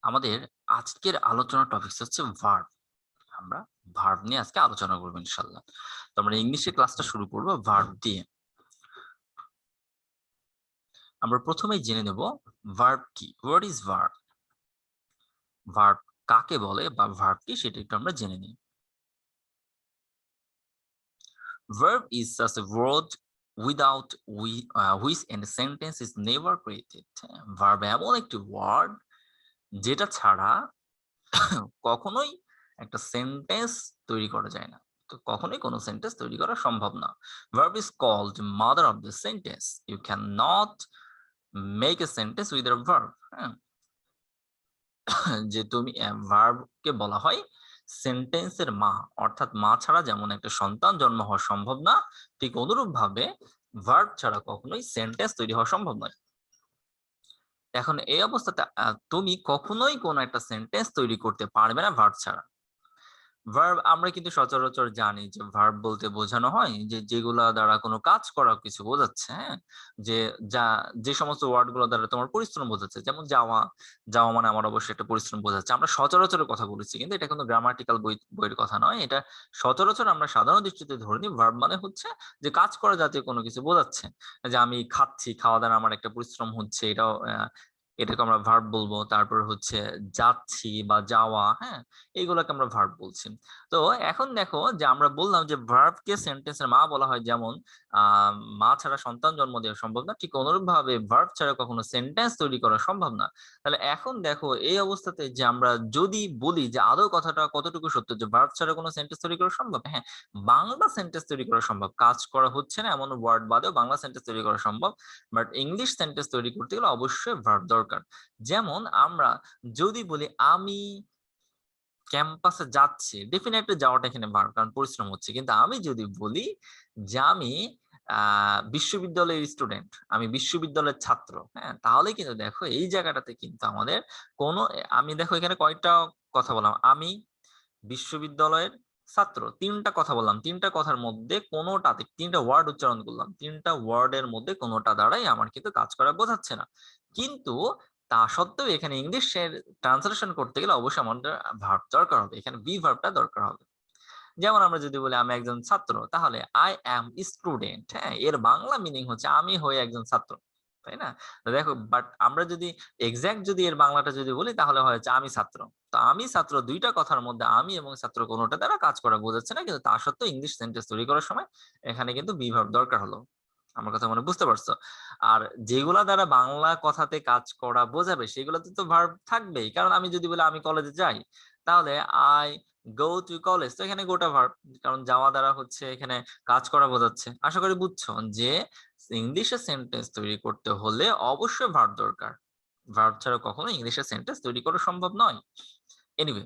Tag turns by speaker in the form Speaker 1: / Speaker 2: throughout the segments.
Speaker 1: আমাদের আজকের আলোচনার টপিকস হচ্ছে ভার্ব। আমরা ভার্ব নিয়ে আজকে আলোচনা করব ইনশাআল্লাহ। তো আমরা ইংলিশে ক্লাসটা শুরু করব ভার্ব দিয়ে। আমরা প্রথমেই জেনে নেব ভার্ব কি। What is verb? ভার্ব কাকে বলে বা ভার্ব কি সেটা একটু আমরা জেনে নিই। Verb is just a word without which a sentence is never created. Verb এমন একটি ওয়ার্ড যেটা ছাড়া কখনোই একটা সেন্টেন্স তৈরি করা যায় না। তো কখনোই কোনো সেন্টেন্স তৈরি করা সম্ভব না। Verb is called mother of the sentence. You cannot make a sentence with a verb. হ্যাঁ? যে তুমি ভার্ব কে বলা হয় সেন্টেন্সের মা, অর্থাৎ মা ছাড়া যেমন একটা সন্তান জন্ম হওয়া সম্ভব না, ঠিক অনুরূপ ভাবে ভার্ব ছাড়া কখনোই সেন্টেন্স তৈরি হওয়া সম্ভব নয়। এখন এই অবস্থাতে তুমি কখনোই কোনো একটা সেন্টেন্স তৈরি করতে পারবে না ভার্ব ছাড়া। ভার্ব আমরা কিন্তু সচরাচর জানি যে ভার্ব বলতে বোঝানো হয় যে যেগুলা দ্বারা কোনো কাজ করা কিছু বোঝাচ্ছে, হ্যাঁ? যে যা যে সমস্ত ওয়ার্ড গুলো দ্বারা তোমার পরিশ্রম বোঝাচ্ছে, যেমন যাওয়া। যাওয়া মানে আমার অবশ্যই একটা পরিশ্রম বোঝাচ্ছে। আমরা সচরাচরের কথা বলেছি, কিন্তু এটা কোনো গ্রামাটিক্যাল বইয়ের কথা নয়। এটা সচরাচর আমরা সাধারণ দৃষ্টিতে ধরে নিই ভার্ব মানে হচ্ছে যে কাজ করা জাতীয় কোনো কিছু বোঝাচ্ছে। যে আমি খাচ্ছি, খাওয়া দ্বারা আমার একটা পরিশ্রম হচ্ছে, এটাকে আমরা ভার্ব বলবো। তারপর হচ্ছে যাচ্ছি বা যাওয়া, হ্যাঁ? এইগুলাকে আমরা ভার্ব বলছি। তো এখন দেখো যে আমরা বললাম যে ভার্বকে সেন্টেন্সের মা বলা হয়, যেমন মা ছাড়া সন্তান জন্ম দেওয়া সম্ভব না, ঠিক অনুরূপ ভাবে ভার্ব ছাড়া কখনো সেন্টেন্স তৈরি করা সম্ভব না। তাহলে এখন দেখো এই অবস্থাতে যে আমরা যদি বলি যে আদৌ কথাটা কতটুকু সত্য যে ভার্ব ছাড়া কোনো সেন্টেন্স তৈরি করা সম্ভব, হ্যাঁ, বাংলা সেন্টেন্স তৈরি করা সম্ভব। কাজ করা হচ্ছে না এমন ওয়ার্ড বাদেও বাংলা সেন্টেন্স তৈরি করা সম্ভব। বাট ইংলিশ সেন্টেন্স তৈরি করতে গেলে অবশ্যই ভার্ব দরকার। যেমন আমরা যদি বলি আমি ক্যাম্পাসে যাচ্ছি, ডেফিনেটলি যাওয়াটা এখানে ভার্ব, কারণ পরিশ্রম হচ্ছে। কিন্তু আমি যদি বলি যে আমি বিশ্ববিদ্যালয়ের স্টুডেন্ট, আমি বিশ্ববিদ্যালয়ের ছাত্র, হ্যাঁ? তাহলে কিন্তু দেখো এই জায়গাটাতে কিন্তু আমাদের কোনো আমি দেখো এখানে কয়টা কথা বললাম। আমি বিশ্ববিদ্যালয়ের ছাত্র। ৩ টা কথা বললাম। ৩ টা কথার মধ্যে কোনোটাতে ৩ টা ওয়ার্ড উচ্চারণ করলাম। ৩ টা ওয়ার্ডের মধ্যে কোনোটা দ্বারাই আমার কিন্তু কাজ করা বোঝাচ্ছে না। কিন্তু তা সত্ত্বেও এখানে ইংলিশের ট্রান্সলেশন করতে গেলে অবশ্যই আমাদের ভার্ব দরকার হবে। এখানে বি ভার্বটা দরকার হবে। যেমন আমরা যদি বলি আমি একজন ছাত্র, তাহলে আই অ্যাম স্টুডেন্ট, হ্যাঁ? এর বাংলা মিনিং হচ্ছে আমি হই একজন ছাত্র। তাই না? তো দেখো, বাট আমরা যদি এক্সাক্ট যদি এর বাংলাটা যদি বলি তাহলে হচ্ছে আমি ছাত্র। তো আমি ছাত্র ২ টা কথার মধ্যে আমি এবং ছাত্র কোনটা দ্বারা কাজ করা বোঝাচ্ছে না। কিন্তু তা সত্ত্বেও ইংলিশ সেন্টেন্স তৈরি করার সময় এখানে কিন্তু বি ভার্ব দরকার হলো। আমার কথা মনে বুঝতে পারছো? আর যেগুলা দ্বারা বাংলা কথাতে কাজ করা বোঝাবে সেগুলোতে তো ভার্ব থাকবেই। কারণ আমি যদি বলি আমি কলেজে যাই, তাহলে আই গো টু কলেজ, তো এখানে গোটা ভার্ব, কারণ যাওয়া দ্বারা হচ্ছে এখানে কাজ করা বোঝাচ্ছে। আশা করি বুঝছো যে ইংলিশে সেন্টেন্স তৈরি করতে হলে অবশ্যই ভার্ব দরকার। ভার্ব ছাড়া কখনো ইংলিশে সেন্টেন্স তৈরি করা সম্ভব নয়। এনিওয়ে,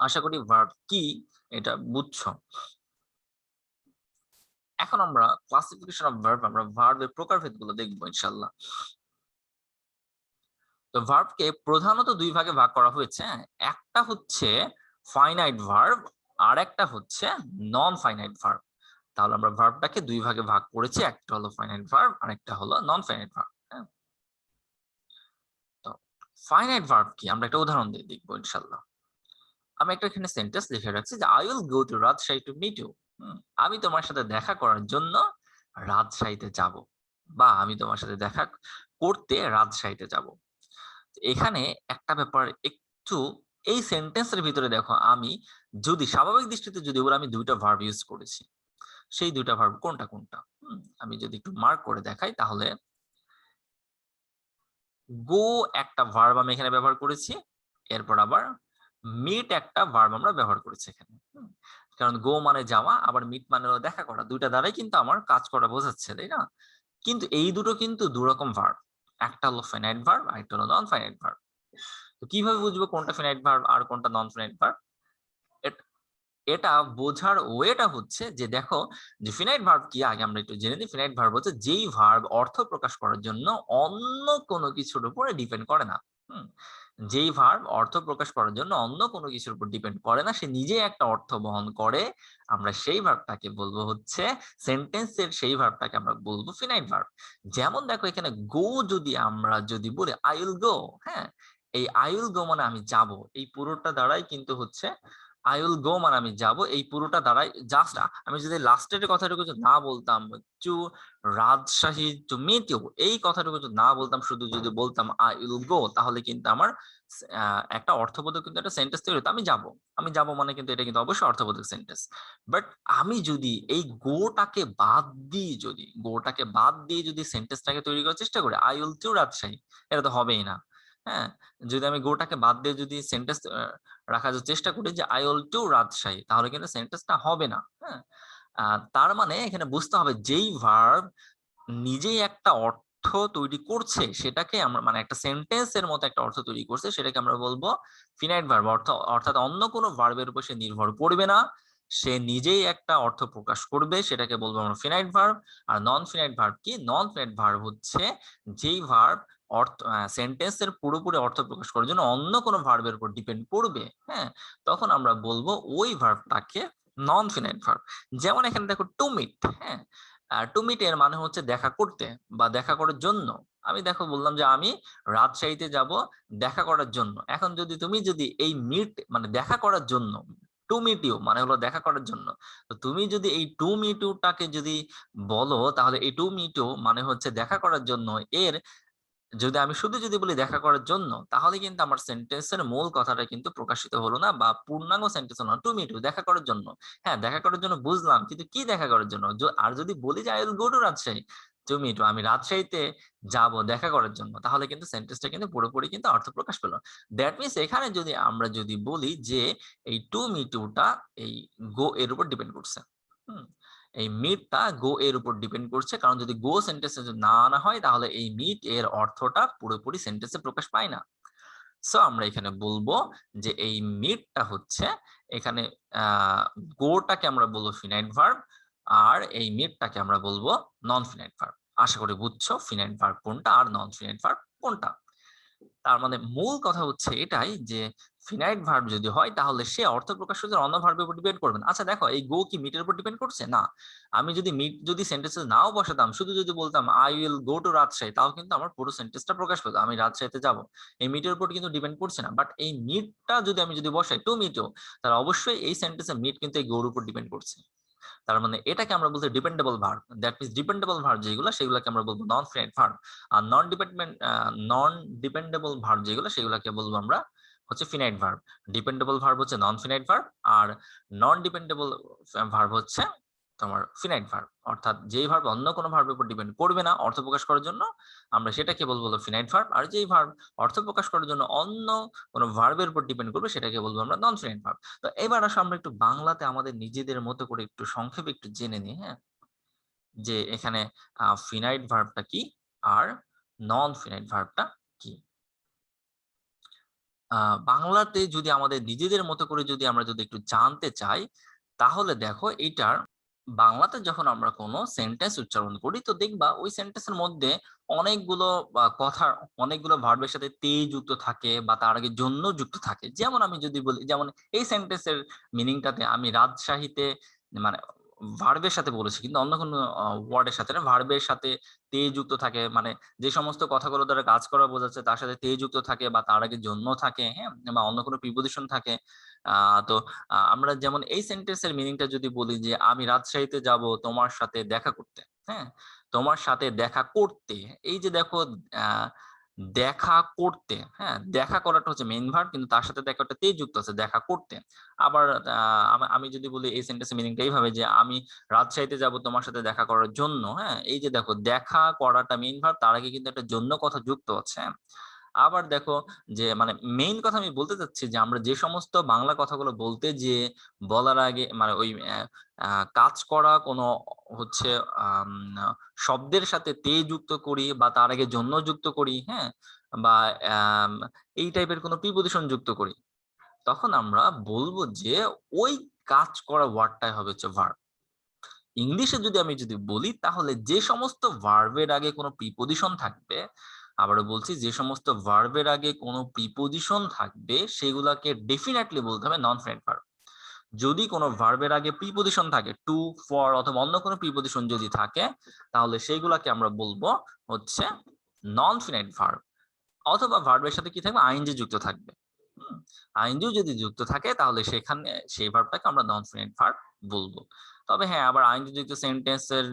Speaker 1: আশা করি ভার্ব কি এটা বুঝছো। এখন আমরা ক্লাসিফিকেশন অফ ভার্ব, আমরা ভার্বের প্রকারভেদগুলো দেখবো ইনশাআল্লাহ। তো ভার্বকে প্রধানত ২ ভাগে ভাগ করা হয়েছে, হ্যাঁ? একটা হচ্ছে ফাইনাইট ভার্ব, আর একটা হচ্ছে নন ফাইনাইট ভার্ব। তাহলে আমরা ভার্বটাকে ২ ভাগে ভাগ করেছি। একটা হলো ফাইনাইট ভার্ব আর একটা হলো নন ফাইনাইট ভার্ব, হ্যাঁ? তো ফাইনাইট ভার্ব কি আমরা একটা উদাহরণ দিয়ে দেখবো ইনশাআল্লাহ। আমি একটা এখানে সেন্টেন্স লিখে রাখছি যে I will go to Rajshahi to meet you. আমি তোমার সাথে দেখা করার জন্য রাজশাহীতে যাব, বা আমি তোমার সাথে দেখা করতে রাজশাহীতে যাব। এখানে একটা ব্যাপার একটু, এই সেন্টেন্সের ভিতরে দেখো আমি যদি স্বাভাবিক দৃষ্টিতে যদি বলি আমি ২ টা ভার্ব ইউজ করেছি। সেই ২ টা ভার্ব কোনটা, কোনটা? আমি যদি একটু মার্ক করে দেখাই তাহলে গো একটা ভার্ব আমি এখানে ব্যবহার করেছি। এরপর আবার মিট একটা ভার্ব আমরা ব্যবহার করেছি এখানে। কারণ গো মানে যাওয়া, আবার মিট মানে হলো দেখা করা। ২ টা দ্বারাই কিন্তু আমার কাজ করা বোঝাচ্ছে, তাই না? কিন্তু এই দুটো কিন্তু ২ রকম ভার্ব। একটা হলো ফিনাইট ভার্ব, আরেকটা হলো নন ফিনাইট ভার্ব। তো কিভাবে বুঝবো কোনটা ফিনাইট ভার্ব আর কোনটা নন ফিনাইট ভার্ব? এটা বোঝার ওয়েটা হচ্ছে যে দেখো যে ফিনাইট ভার্ব কি আগে আমরা একটু জেনে নিই। ফিনাইট ভার্ব হচ্ছে যেই ভার্ব অর্থ প্রকাশ করার জন্য অন্য কোনো কিছুর উপরে ডিপেন্ড করে না। হুম? যেই ভার্ব অর্থ প্রকাশ করার জন্য অন্য কোনো কিছুর উপর ডিপেন্ড করে না, সে নিজেই একটা অর্থ বহন করে, আমরা সেই ভার্বটাকে বলবো হচ্ছে সেন্টেন্সের সেই ভার্বটাকে আমরা বলবো ফিনাইট ভার্ব। যেমন দেখো এখানে গো যদি আমরা যদি বলি আই উইল গো, হ্যাঁ? এই আই উইল গো মানে আমি যাব, এই পুরোটা দ্বারাই কিন্তু হচ্ছে আই উইল গো মানে আমি যাব, এই পুরোটা দ্বারাই জাস্ট আমি যদি লাস্টের কথাটুকু যদি না বলতাম to Rajshahi to meet you, এই কথাটুকু যদি না বলতাম, শুধু যদি বলতাম আই উইল গো, তাহলে কিন্তু আমার একটা অর্থবোধক কিন্তু একটা সেন্টেন্স তৈরি হতো। আমি যাব মানে কিন্তু এটা কিন্তু অবশ্যই অর্থবোধক সেন্টেন্স। বাট আমি যদি এই গোটাকে বাদ দিয়ে যদি সেন্টেন্সটাকে তৈরি করার চেষ্টা করি আই উইল টু রাজশাহী, এটা তো হবেই না। হ্যাঁ, যদি আমি গোটাকে বাদ দিয়ে যদি সেন্টেন্স রাখার চেষ্টা করি যে আই উইল টু রাজশাহী, তাহলে কিন্তু সেন্টেন্সটা হবে না। হ্যাঁ, তার মানে এখানে বুঝতে হবে যেই ভার্ব নিজেই একটা অর্থ তৈরি করছে, সেটাকে আমরা মানে একটা সেন্টেন্সের মতো একটা অর্থ তৈরি করছে, সেটাকে আমরা বলবো ফিনাইট ভার্ব। অর্থাৎ অন্য কোনো ভার্বের উপর সে নির্ভর করবে না, সে নিজেই একটা অর্থ প্রকাশ করবে, সেটাকে বলবো আমরা ফিনাইট ভার্ব। আর নন ফিনাইট ভার্ব কি? নন ফিনাইট ভার্ব হচ্ছে যেই ভার্ব সেন্টেন্সের পুরোপুরি অর্থ প্রকাশ করার জন্য অন্য কোনো ভার্বের উপর ডিপেন্ড করবে। হ্যাঁ, তখন আমরা বলবো ওই ভার্বটাকে নন ফিনাইট ভার্ব। যেমন এখানে দেখো টু মিট। হ্যাঁ, টু মিট এর মানে হচ্ছে দেখা করতে বা দেখা করার জন্য। আমি দেখো বললাম যে আমি রাজশাহীতে যাব দেখা করার জন্য। এখন তুমি যদি এই মিট মানে দেখা করার জন্য, টু মিট ইউ মানে হলো দেখা করার জন্য, তো তুমি যদি এই টু মিট ইউটাকে যদি বলো, তাহলে এই টু মিট ইউ মানে হচ্ছে দেখা করার জন্য, এর যদি আমি শুধু যদি বলি দেখা করার জন্য, তাহলে কিন্তু আমার সেন্টেন্সের মূল কথাটা কিন্তু প্রকাশিত হলো না বা পূর্ণাঙ্গ সেন্টেন্স হলো না। টু মিট ইউ দেখা করার জন্য, হ্যাঁ দেখা করার জন্য বুঝলাম, কিন্তু কি দেখা করার জন্য? আর যদি বলি যে I will go to Rajshahi, to meet you আমি রাজশাহীতে যাব দেখা করার জন্য, তাহলে কিন্তু সেন্টেন্সটা কিন্তু পুরোপুরি কিন্তু অর্থ প্রকাশ পেল। দ্যাট মিনস এখানে যদি আমরা যদি বলি যে এই টু মিট ইউটা এই গো এর উপর ডিপেন্ড করছে। হুম, এই মিটটা গো এর উপর ডিপেন্ড করছে, কারণ যদি গো সেন্টেন্সে যদি না আনা হয়, তাহলে এই মিট এর অর্থটা পুরোপুরি সেন্টেন্সে প্রকাশ পায় না। সো আমরা এখানে বলবো যে এই মিটটা হচ্ছে এখানে গোটাকে আমরা বলবো ফিনাইট ভার্ব, আর এই মিটটাকে আমরা বলবো নন ফিনাইট ভার্ব। আশা করি বুঝছো ফিনাইট ভার্ব কোনটা আর নন ফিনাইট ভার্ব কোনটা। তার মানে মূল কথা হচ্ছে এটাই যে ফিনাইট ভার্ব যদি হয়, তাহলে সে অর্থ প্রকাশ করতে অন্য ভার্বের উপর ডিপেন্ড করবে না। আচ্ছা দেখো, এই গো কি মিটের উপর ডিপেন্ড করছে? না। আমি যদি মিট যদি সেন্টেন্সে নাও বসাতাম, শুধু যদি বলতাম I will go to Rajshahi, তাও কিন্তু আমার পুরো সেন্টেন্সটা প্রকাশ পেত, আমি রাজশাহীতে যাব। এই মিটের উপর কিন্তু ডিপেন্ড করছে না। বাট এই মিটটা যদি আমি যদি বসাই টু মিটও, তাহলে অবশ্যই এই সেন্টেন্সে মিট কিন্তু এই গোর উপর ডিপেন্ড করছে। তার মানে এটাকে আমরা বলতে dependable verb. That means dependable verb যেগুলো, সেগুলোকে আমরা বলবো নন ফিনাইট ভার্ব। আর নন ডিপেন্ডেবল ভার্ব যেগুলো, সেগুলোকে বলবো আমরা হচ্ছে ফিনাইট ভার্ব। ডিপেন্ডেবল ভার্ব হচ্ছে নন ফিনাইট ভার্ব, আর নন ডিপেন্ডেবল ভার্ব হচ্ছে তোমার ফিনাইট ভার্ব। অর্থাৎ যেই ভার্ব অন্য কোনো ভার্বের উপর ডিপেন্ড করবে না অর্থ প্রকাশ করার জন্য, আমরা সেটাকে বলবো ফিনাইট ভার্ব। আর যেই ভার্ব অর্থ প্রকাশ করার জন্য অন্য কোনো ভার্বের উপর ডিপেন্ড করবে, সেটাকে বলবো আমরা নন ফিনাইট ভার্ব। তো এবার আসলে আমরা একটু বাংলাতে আমাদের নিজেদের মতো করে একটু সংক্ষেপে একটু জেনে নিই। হ্যাঁ, যে এখানে ফিনাইট ভার্বটা কি আর নন ফিনাইট ভার্বটা কি। বাংলাতে যদি আমাদের নিজেদের মতো করে যদি আমরা যদি একটু জানতে চাই, তাহলে দেখো এইটার বাংলাতে যখন আমরা কোনো সেন্টেন্স উচ্চারণ করি, তো দেখবা ওই সেন্টেন্সের মধ্যে অনেকগুলো কথার অনেকগুলো ভার্বের সাথে তে যুক্ত থাকে বা তার আগে জন্য যুক্ত থাকে। যেমন আমি যদি বলি, যেমন এই সেন্টেন্সের মিনিংটাতে আমি রাজশাহীতে মানে ভার্বের সাথে বলেছি, কিন্তু অন্য কোনো ওয়ার্ডের সাথে না, ভার্বের সাথে তে যুক্ত থাকে, মানে যে সমস্ত কথাগুলো দ্বারা কাজ করা বোঝাচ্ছে তার সাথে তে যুক্ত থাকে বা তার আগে জন্য থাকে, হ্যাঁ, বা অন্য কোনো প্রিপোজিশন থাকে। তো আমরা যেমন এই সেন্টেন্সের মিনিংটা যদি বলি যে আমি রাজশাহীতে যাব তোমার সাথে দেখা করতে। হ্যাঁ, তোমার সাথে দেখা করতে, এই যে দেখো আহ দেখা করতে, হ্যাঁ দেখা করাটা হচ্ছে মেইন ভার্ব, কিন্তু তার সাথে দেখাটা তে যুক্ত আছে দেখা করতে। আবার আমি যদি বলি এই সেন্টেন্সের মিনিংটা এইভাবে যে আমি রাজশাহীতে যাব তোমার সাথে দেখা করার জন্য। হ্যাঁ, এই যে দেখো দেখা করাটা মেইন ভার্ব, তার আগে কিন্তু একটা জন্য কথা যুক্ত আছে। হ্যাঁ, আবার দেখো যে মানে মেইন কথা আমি বলতে চাচ্ছি যে আমরা যে সমস্ত বাংলা কথাগুলো বলতে যে বলার আগে মানে ওই কাজ করা কোনো হচ্ছে আম, শব্দের সাথে তে যুক্ত করি বা তার আগে জন্য যুক্ত করি, হ্যাঁ, বা আম, এই টাইপের কোনো প্রিপজিশন যুক্ত করি, তখন আমরা বলবো যে ওই কাজ করা ওয়ার্ডটাই হবে হচ্ছে ভার্ব। ইংলিশে যদি আমি যদি বলি, তাহলে যে সমস্ত ভার্বের আগে কোনো প্রিপজিশন থাকবে, আবারও বলছি যে সমস্ত ভার্বের আগে কোনো প্রিপজিশন থাকবে, সেগুলাকে ডেফিনেটলি বলতে হবে নন ফিনাইট ভার্ব। যদি কোনো ভার্বের আগে প্রিপজিশন থাকে, টু, ফর অথবা অন্য কোনো প্রিপজিশন যদি থাকে, তাহলে সেইগুলাকে আমরা বলবো হচ্ছে নন ফিনাইট ভার্ব। অথবা ভার্বের সাথে কি থাকবে, আইএনজি যুক্ত থাকবে। আইএনজি যদি যুক্ত থাকে তাহলে সেখানে সেই ভার্বটাকে আমরা নন ফিনাইট ভার্ব বলবো। তবে হ্যাঁ, আবার আইএনজি যুক্ত সেন্টেন্সের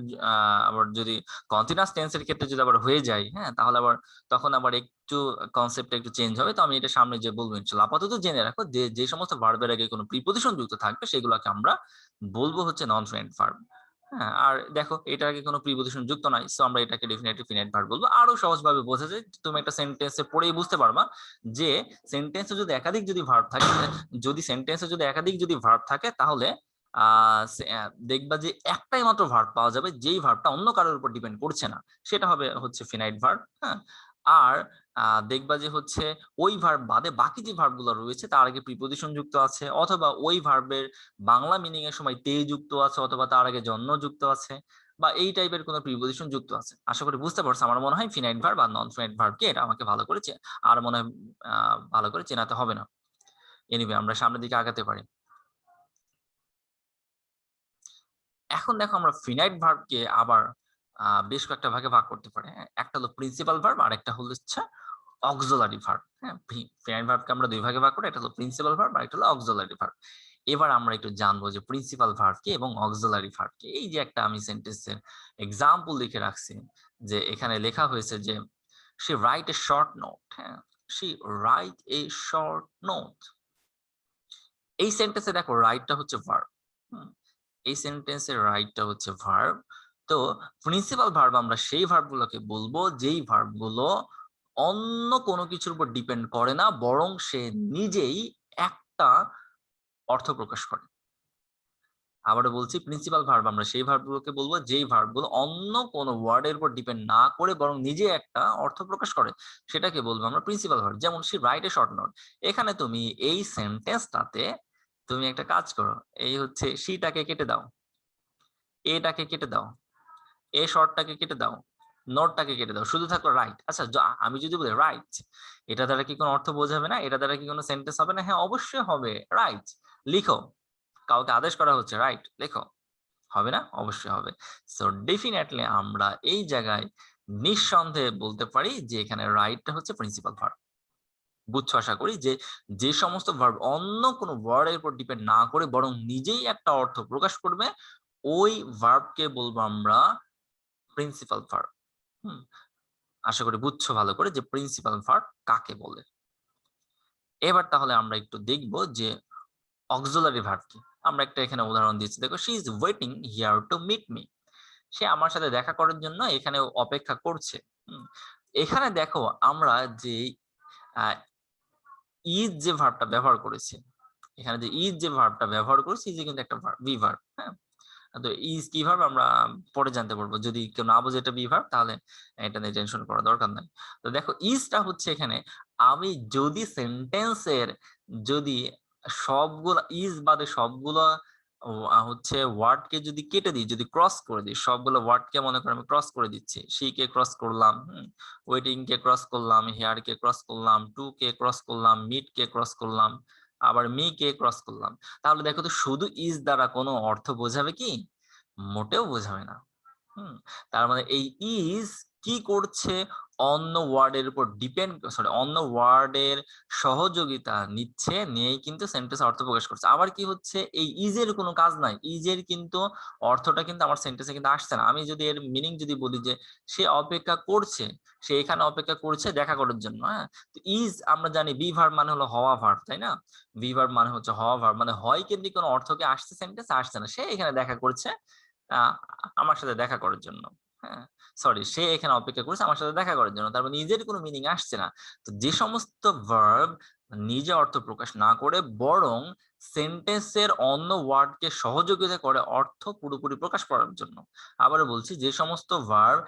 Speaker 1: আবার যদি কন্টিনিউয়াস টেন্সের ক্ষেত্রে যদি আবার হয়ে যায়, হ্যাঁ, তাহলে আবার তখন আবার একটু কনসেপ্টটা একটু চেঞ্জ হবে। তো আমি এটা সামনে যে বলবো ইনশাআল্লাহ। আপাতত জেনে রাখো যে যে সমস্ত ভার্বের আগে কোনো প্রিপজিশন যুক্ত থাকবে সেগুলোকে আমরা বলবো হচ্ছে নন ফিনাইট ভার্ব। হ্যাঁ, আর দেখো এটার আগে কোনো প্রিপজিশন যুক্ত নাই, সো আমরা এটাকে ডেফিনেটলি ফিনাইট ভার্ব বলবো। আরো সহজভাবে বোঝা যায়, তুমি একটা সেন্টেন্সে পড়েই বুঝতে পারবা যে সেন্টেন্সে যদি একাধিক যদি ভার্ব থাকে, যদি সেন্টেন্সে যদি একাধিক যদি ভার্ব থাকে তাহলে দেখবা যে একটাই মাত্র ভার্ব পাওয়া যাবে যেই ভার্বটা অন্য কারোর উপর ডিপেন্ড করছে না, সেটা হবে হচ্ছে ফিনাইট ভার্ব। হ্যাঁ, আর দেখবা যে হচ্ছে ওই ভার্ব বাদে বাকি যে ভার্বগুলো রয়েছে তার আগে প্রিপজিশন যুক্ত আছে, অথবা ওই ভার্বের বাংলা মিনিং এর সময় তে যুক্ত আছে, অথবা তার আগে জন্য যুক্ত আছে, বা এই টাইপের কোনো প্রিপজিশন যুক্ত আছে। আশা করি বুঝতে পারছো। আমার মনে হয় ফিনাইট ভার্ব আর নন ফিনাইট ভার্ব কি এটা আমাকে ভালো করে আর মনে হয় ভালো করে চেনাতে হবে না। এনিওয়ে, আমরা সামনের দিকে আগাতে পারি। এখন দেখো আমরা ফিনাইট ভার্বকে আবার বেশ কয়েকটা ভাগে ভাগ করতে পারি। একটা হলো প্রিন্সিপাল ভার্ব আর একটা হলো হচ্ছে অক্সিলারি ভার্ব। হ্যাঁ, ফিনাইট ভার্বকে আমরা দুই ভাগে ভাগ করি, একটা হলো প্রিন্সিপাল ভার্ব আর একটা হলো অক্সিলারি ভার্ব। এবার আমরা একটু জানবো যে প্রিন্সিপাল ভার্ব কি এবং অক্সিলারি ভার্ব কি। এই যে একটা আমি সেন্টেন্সের এক্সাম্পল লিখে রাখছি, যে এখানে লেখা হয়েছে যে she write a short note। হ্যাঁ, she write a short note। এই সেন্টেন্সে দেখো রাইটটা হচ্ছে ভার্ব। এই সেন্টেন্সের রাইটটা হচ্ছে ভার্ব। তো প্রিন্সিপাল ভার্ব আমরা সেই ভার্বগুলোকে বলবো যেই ভার্বগুলো অন্য কোনো কিছুর উপর ডিপেন্ড করে না, বরং সে নিজেই একটা অর্থ প্রকাশ করে। আবারও বলছি, প্রিন্সিপাল ভার্ব আমরা সেই ভার্বগুলোকে বলবো যেই ভার্বগুলো অন্য কোনো ওয়ার্ডের উপর ডিপেন্ড না করে বরং নিজে একটা অর্থ প্রকাশ করে, সেটাকে বলবো আমরা প্রিন্সিপাল ভার্ব। যেমন সে রাইট এ শর্ট নোট। এখানে তুমি এই সেন্টেন্সটাতে তুমি একটা কাজ করো, এই হচ্ছে সিটাকে কেটে দাও, এটাকে কেটে দাও, এ শর্টটাকে কেটে দাও, নোটটাকে কেটে দাও, শুধু থাকলো রাইট। আচ্ছা, আমি যদি বলি রাইট, এটা দ্বারা কি কোনো অর্থ বোঝাবে না? এটা দ্বারা কি কোনো সেন্টেন্স হবে না? হ্যাঁ, অবশ্যই হবে। রাইট, লিখো। কাউকে আদেশ করা হচ্ছে, রাইট লেখো, হবে না? অবশ্যই হবে। সো ডেফিনেটলি আমরা এই জায়গায় নিঃসন্দেহে বলতে পারি যে এখানে রাইটটা হচ্ছে প্রিন্সিপাল ভার্ব। বুঝছো আশা করি, যে যে সমস্ত ভার্ব অন্য কোনো ওয়ার্ডের উপর ডিপেন্ড না করে বরং নিজেই একটা অর্থ প্রকাশ করবে, ওই ভার্বকে বলবো আমরা প্রিন্সিপাল ভার্ব। আশা করি বুঝছো ভালো করে যে প্রিন্সিপাল ভার্ব কাকে বলে। এবার তাহলে আমরা একটু দেখব যে অক্সিলারি ভার্ব কি। আমরা একটা এখানে উদাহরণ দিচ্ছি, দেখো, she is waiting here to meet me. সে আমার সাথে দেখা করার জন্য এখানে অপেক্ষা করছে। এখানে দেখো আমরা যে ইজ যে ভার্বটা ব্যবহার করেছি, এখানে যে ইজ যে ভার্বটা ব্যবহার করেছি, ইজ কিন্তু একটা ভার্ব, বি ভার্ব। হ্যাঁ, তো ইজ কি ভার্ব আমরা পরে জানতে পারবো। যদি কেউ না বোঝে এটা বি ভার্ব, তাহলে এটা নিয়ে টেনশন করার দরকার নাই। তো দেখো ইজটা হচ্ছে এখানে, আমি যদি সেন্টেন্সের যদি সবগুলা ইজ বাদে সবগুলা হচ্ছে ওয়ার্ডকে যদি কেটে দিই, যদি ক্রস করে দিই, সবগুলো ওয়ার্ডকে মনে করে আমি ক্রস করে দিচ্ছি। সি কে ক্রস করলাম, ওয়েটিং কে ক্রস করলাম, হেয়ার কে ক্রস করলাম, টু কে ক্রস করলাম, মিট কে ক্রস করলাম, আবার মি কে ক্রস করলাম। তাহলে দেখো তো শুধু ইজ দ্বারা কোনো অর্থ বোঝাবে কি? মোটেও বোঝাবে না। তার মানে এই ইজ কি করছে? অন্য ওয়ার্ডের উপর অন্য ওয়ার্ডের সহযোগিতা নিচ্ছে, নিয়েই কিন্তু সেন্টেন্স অর্থ প্রকাশ করছে। আবার কি হচ্ছে, এই ইজের কোনো কাজ নাই, ইজের কিন্তু অর্থটা কিন্তু আমার সেন্টেন্সে কিন্তু আসছে না। আমি যদি এর মিনিং যদি বলি যে সে অপেক্ষা করছে, সে এখানে অপেক্ষা করছে দেখা করার জন্য। হ্যাঁ, তো ইজ আমরা জানি বি ভার্ব মানে হলো হওয়া ভার্ব, তাই না? বি ভার্ব মানে হচ্ছে হওয়া ভার্ব, মানে হয় কিন্তু কোনো অর্থকে আসছে সেন্টেন্স আসছে না, সে এখানে দেখা করছে আমার সাথে দেখা করার জন্য। হ্যাঁ, সরি, সে এখানে অপেক্ষা করছে আমার সাথে দেখা করার জন্য। তার মানে নিজের কোনো মিনিং আসছে না। তো যে সমস্ত ভার্ব নিজে অর্থ প্রকাশ না করে বরং সেন্টেন্সের অন্য ওয়ার্ডকে সহযোগিতা করে অর্থ পুরোপুরি প্রকাশ করার জন্য। আবারও বলছি, যে সমস্ত ভার্ব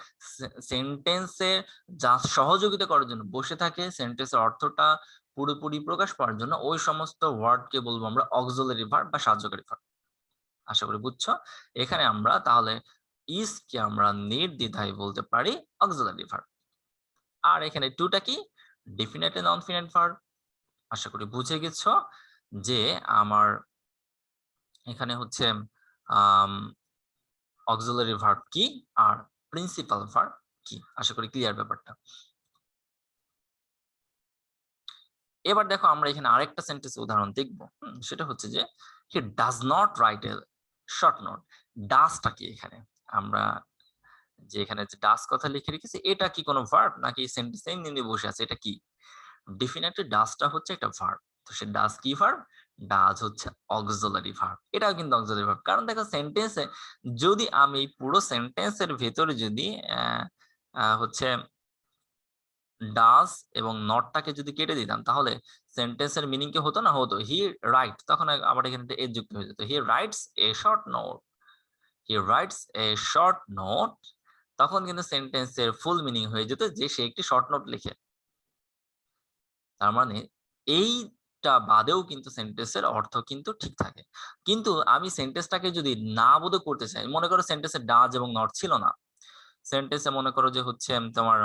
Speaker 1: সেন্টেন্সের যা সহযোগিতা করার জন্য বসে থাকে, সেন্টেন্সের অর্থটা পুরোপুরি প্রকাশ করার জন্য, ওই সমস্ত ওয়ার্ডকে বলবো আমরা অক্সিলারি ভার্ব বা সাহায্যকারী ভার্ব। আশা করি বুঝছো। এখানে আমরা তাহলে ইজ কে আমরা নির্দ্বিধায় বলতে পারি অক্সিলারি ভার্ব। আর এখানে টুটা কি? ডেফিনিট নন ফিনাইট ভার্ব। আশা করি বুঝে গেছো যে আমার এখানে হচ্ছে অক্সিলারি ভার্ব কি আর প্রিন্সিপাল ভার্ব কি। আশা করি ক্লিয়ার ব্যাপারটা। এবার দেখো আমরা এখানে আরেকটা সেন্টেন্স উদাহরণ দেখবো, সেটা হচ্ছে যে he does not write a short note. ডাজটা কি এখানে আমরা যে এখানে যে ডাজ কথা লিখে রেখেছি, এটা কি কোনো ভার্ব নাকি সেন্টেন্স এমনি বসে আছে, এটা কি? ডেফিনেটলি ডাজটা হচ্ছে একটা ভার্ব। তো সে ডাজ কি ভার্ব? ডাজ হচ্ছে অক্সিলারি ভার্ব। এটাও কিন্তু অক্সিলারি ভার্ব, কারণ দেখো সেন্টেন্সে যদি আমি পুরো সেন্টেন্সের ভেতরে যদি হচ্ছে ডাজ এবং নটটাকে যদি কেটে দিতাম, তাহলে সেন্টেন্সের মিনিং কি হতো? না হতো হি রাইট, তখন আবার এখানে একটা এজ যুক্ত হয়ে যেত। He writes A short note, he writes A short note, তখন কিন্তু সেন্টেন্সের ফুল মিনিং হয়ে যেত যে সে একটি শর্ট নোট লিখে। তার মানে এইটা বাদেও কিন্তু সেন্টেন্সের অর্থ কিন্তু ঠিক থাকে। কিন্তু আমি সেন্টেন্সটাকে যদি না বোধ করতে চাই, মনে করো সেন্টেন্সে ডাজ এবং নট ছিল না, সেন্টেন্সে মনে করো যে হচ্ছে তোমার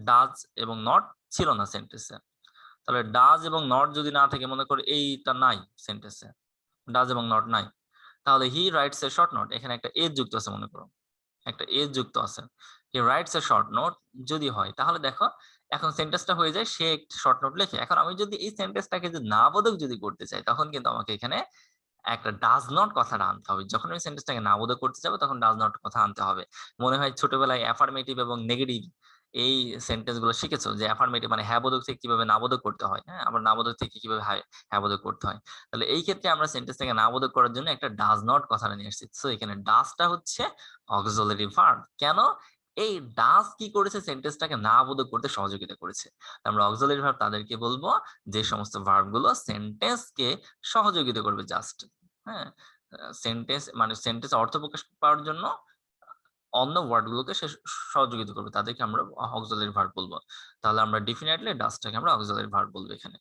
Speaker 1: ডাজ এবং নট ছিল না সেন্টেন্সে, তাহলে ডাজ এবং নট যদি না থাকে, মনে করো এইটা নাই সেন্টেন্সে, ডাজ এবং নট নাই, তাহলে he writes A short note, এখানে একটা এজ যুক্ত আছে, মনে করো একটা এজ যুক্ত আছে, he writes A short note যদি হয়, তাহলে দেখো এখন সেন্টেন্সটা হয়ে যায় সে একটি শর্ট নোট লেখে। এখন আমি যদি এই সেন্টেন্সটাকে যদি না বোধক যদি করতে চাই, তখন কিন্তু আমাকে এখানে একটা ডাজ নট কথাটা আনতে হবে। যখন আমি সেন্টেন্সটাকে না বোধক করতে যাবো, তখন ডাজ নট কথা আনতে হবে। মনে হয় ছোটবেলায় অ্যাফার্মেটিভ এবং নেগেটিভ এই সেন্টেন্স গুলো শিখেছো, যে অ্যাফার্মেটিভ মানে হ্যাঁ বোধক থেকে কিভাবে না বোধক করতে হয়, হ্যাঁ, আবার না বোধক থেকে কিভাবে হ্যাঁ বোধক করতে হয়। তাহলে এই ক্ষেত্রে আমরা সেন্টেন্স থেকে না বোধক করার জন্য একটা ডাজ নট কথাটা নিয়ে এসেছি। সো এখানে ডাজটা হচ্ছে অক্সিলারি ভার্ব। কেন? এই ডাজ কি করেছে? সেন্টেন্সটাকে না বোধক করতে সহযোগিতা করেছে। আমরা অক্সিলারি ভার্ব তাদেরকে বলবো যে সমস্ত ভার্ব গুলো সেন্টেন্সকে সহযোগিতা করবে জাস্ট, হ্যাঁ, সেন্টেন্স মানে সেন্টেন্স অর্থ প্রকাশ পাওয়ার জন্য অন্য ওয়ার্ড গুলোকে সে সহযোগিতা করবে, তাদেরকে আমরা অক্সিলারি ভার্ব বলবো। তাহলে আমরা ডেফিনেটলি ডাজটাকে আমরা অক্সিলারি ভার্ব বলবো এখানে।